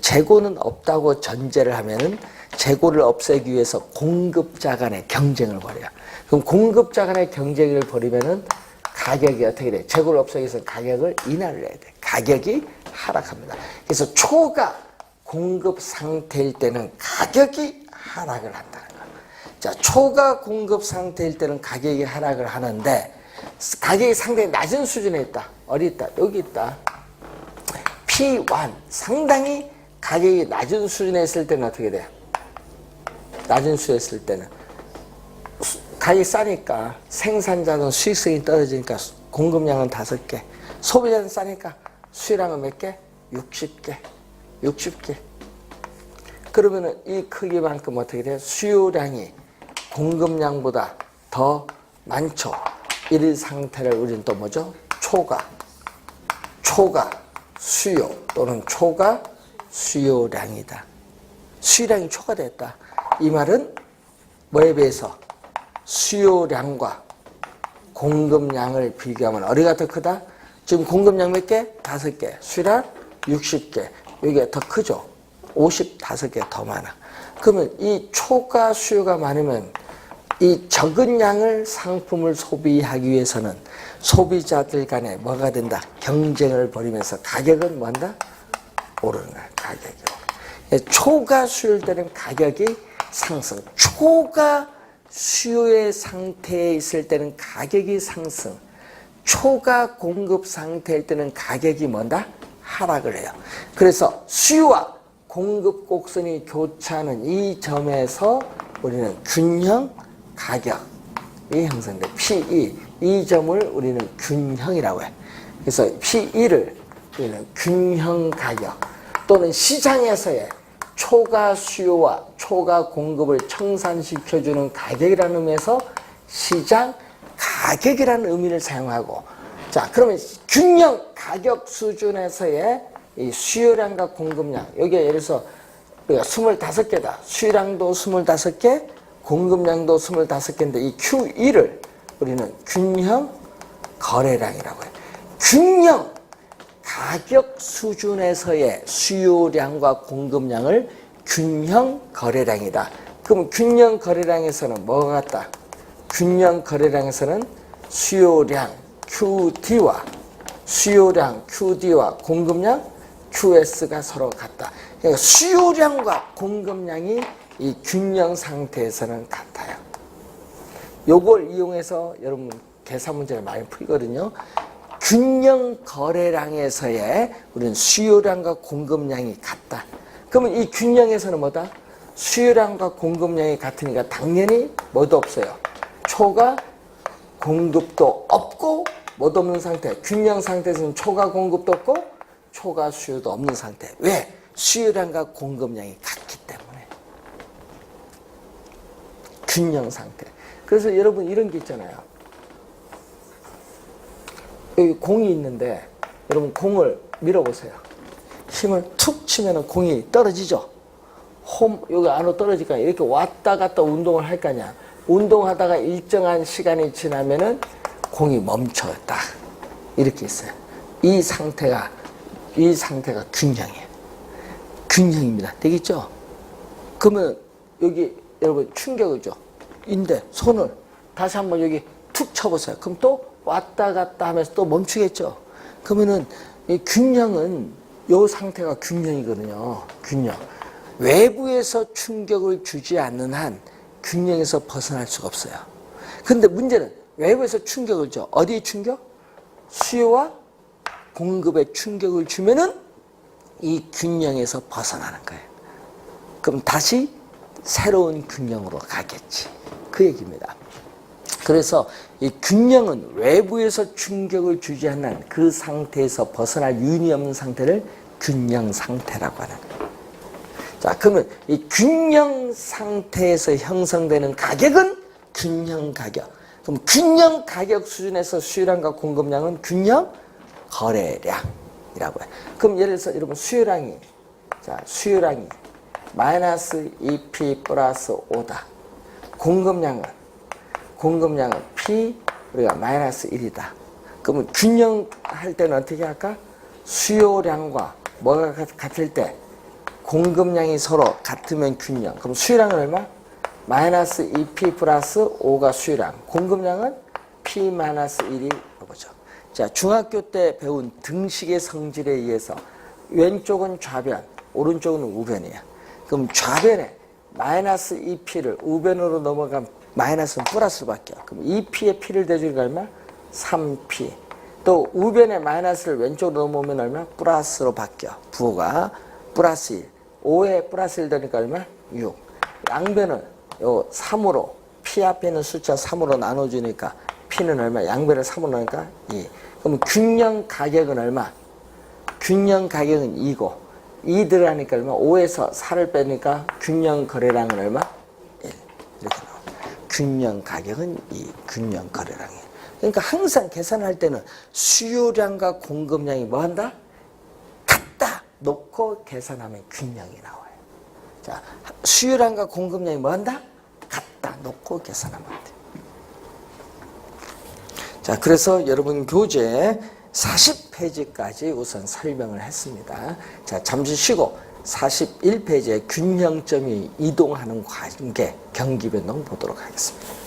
재고는 없다고 전제를 하면은 재고를 없애기 위해서 공급자 간의 경쟁을 벌여요. 그럼 공급자 간의 경쟁을 벌이면은 가격이 어떻게 돼? 재고를 없애기 위해서 가격을 인하를 해야 돼. 가격이 하락합니다. 그래서 초과 공급 상태일 때는 가격이 하락을 한다는 거예요. 자, 초과 공급 상태일 때는 가격이 하락을 하는데 가격이 상당히 낮은 수준에 있다. 어디 있다? 여기 있다. P1 상당히 가격이 낮은 수준에 있을 때는 어떻게 돼요? 낮은 수준에 있을 때는 가격이 싸니까 생산자는 수익성이 떨어지니까 공급량은 5개, 소비자는 싸니까 수량은 몇 개? 60개. 60개. 그러면은 이 크기만큼 어떻게 돼요? 수요량이 공급량보다 더 많죠. 이런 상태를 우리는 또 뭐죠? 초과 수요 또는 초과 수요량이다. 수요량이 초과됐다. 이 말은 뭐에 비해서? 수요량과 공급량을 비교하면 어디가 더 크다? 지금 공급량 몇 개? 5개. 수요량 60개. 여기가 더 크죠? 55개 더 많아. 그러면 이 초과 수요가 많으면 이 적은 양을 상품을 소비하기 위해서는 소비자들 간에 뭐가 된다? 경쟁을 벌이면서 가격은 뭐한다? 오르는 거야. 가격이. 초과 수요일 때는 가격이 상승. 초과 수요의 상태에 있을 때는 가격이 상승. 초과 공급 상태일 때는 가격이 뭔다? 하락을 해요. 그래서 수요와 공급 곡선이 교차하는 이 점에서 우리는 균형 가격이 형성돼. P2 이 점을 우리는 균형이라고 해. 그래서 P2를 우리는 균형 가격 또는 시장에서의 초과 수요와 초과 공급을 청산시켜주는 가격이라는 의미에서 시장 가격이라는 의미를 사용하고, 자, 그러면 균형 가격 수준에서의 이 수요량과 공급량, 여기에 예를 들어서 우리가 25개다. 수요량도 25개, 공급량도 25개인데 이 Q2를 우리는 균형 거래량이라고 해요. 균형 가격 수준에서의 수요량과 공급량을 균형 거래량이다. 그럼 균형 거래량에서는 뭐가 같다? 균형 거래량에서는 수요량 QD와 공급량 QS가 서로 같다. 그러니까 수요량과 공급량이 이 균형 상태에서는 같아요. 요걸 이용해서 여러분 계산 문제를 많이 풀거든요. 균형 거래량에서의 우리는 수요량과 공급량이 같다. 그러면 이 균형에서는 뭐다? 수요량과 공급량이 같으니까 당연히 뭐도 없어요. 초과 공급도 없고 뭐도 없는 상태. 균형 상태에서는 초과 공급도 없고 초과 수요도 없는 상태. 왜? 수요량과 공급량이 같기 때문에. 균형 상태. 그래서 여러분 이런 게 있잖아요. 여기 공이 있는데 여러분 공을 밀어보세요. 힘을 툭 치면 공이 떨어지죠. 여기 안으로 떨어지니까 이렇게 왔다 갔다 운동을 할 거 아니야. 운동하다가 일정한 시간이 지나면은 공이 멈춰다. 이렇게 있어요. 이 상태가 균형이에요. 균형입니다. 되겠죠? 그러면 여기 여러분 충격을 줘. 인데 손을 다시 한번 여기 툭 쳐보세요. 그럼 또 왔다 갔다 하면서 또 멈추겠죠? 그러면은 이 균형은 요 상태가 균형이거든요. 균형. 외부에서 충격을 주지 않는 한 균형에서 벗어날 수가 없어요. 근데 문제는 외부에서 충격을 줘. 어디에 충격? 수요와 공급에 충격을 주면은 이 균형에서 벗어나는 거예요. 그럼 다시 새로운 균형으로 가겠지. 그 얘기입니다. 그래서 이 균형은 외부에서 충격을 주지 않는 그 상태에서 벗어날 유인이 없는 상태를 균형 상태라고 하는 거예요. 자, 그러면 이 균형 상태에서 형성되는 가격은 균형 가격. 그럼 균형 가격 수준에서 수요량과 공급량은 균형 거래량이라고 해요. 그럼 예를 들어서 여러분 수요량이 마이너스 2P 플러스 5다. 공급량은 P 우리가 마이너스 1이다. 그러면 균형할 때는 어떻게 할까? 수요량과 뭐가 같을 때 공급량이 서로 같으면 균형. 그럼 수요량은 얼마? 마이너스 2P 플러스 5가 수요량. 공급량은 P 마이너스 1이 뭐죠? 자, 중학교 때 배운 등식의 성질에 의해서 왼쪽은 좌변, 오른쪽은 우변이야. 그럼 좌변에 마이너스 2p를 우변으로 넘어가면 마이너스는 플러스로 바뀌어. 그럼 2p의 p를 대주니까 얼마? 3p. 또 우변의 마이너스를 왼쪽으로 넘어오면 얼마? 플러스로 바뀌어. 부호가 플러스 1. 5에 플러스 1 되니까 얼마? 6. 양변을 요 3으로 p 앞에 있는 숫자 3으로 나눠주니까 p는 얼마? 양변을 3으로 나니까 2. 그럼 균형 가격은 얼마? 균형 가격은 2고 2 들어가니까 얼마? 5에서 4를 빼니까 균형 거래량은 얼마? 1. 이렇게 나와. 균형 가격은 2. 균형 거래량이. 그러니까 항상 계산할 때는 수요량과 공급량이 뭐 한다? 같다 놓고 계산하면 균형이 나와요. 자, 수요량과 공급량이 뭐 한다? 같다 놓고 계산하면 돼. 자, 그래서 여러분 교재 40페이지까지 우선 설명을 했습니다. 자, 잠시 쉬고 41페이지에 균형점이 이동하는 관계, 경기 변동 보도록 하겠습니다.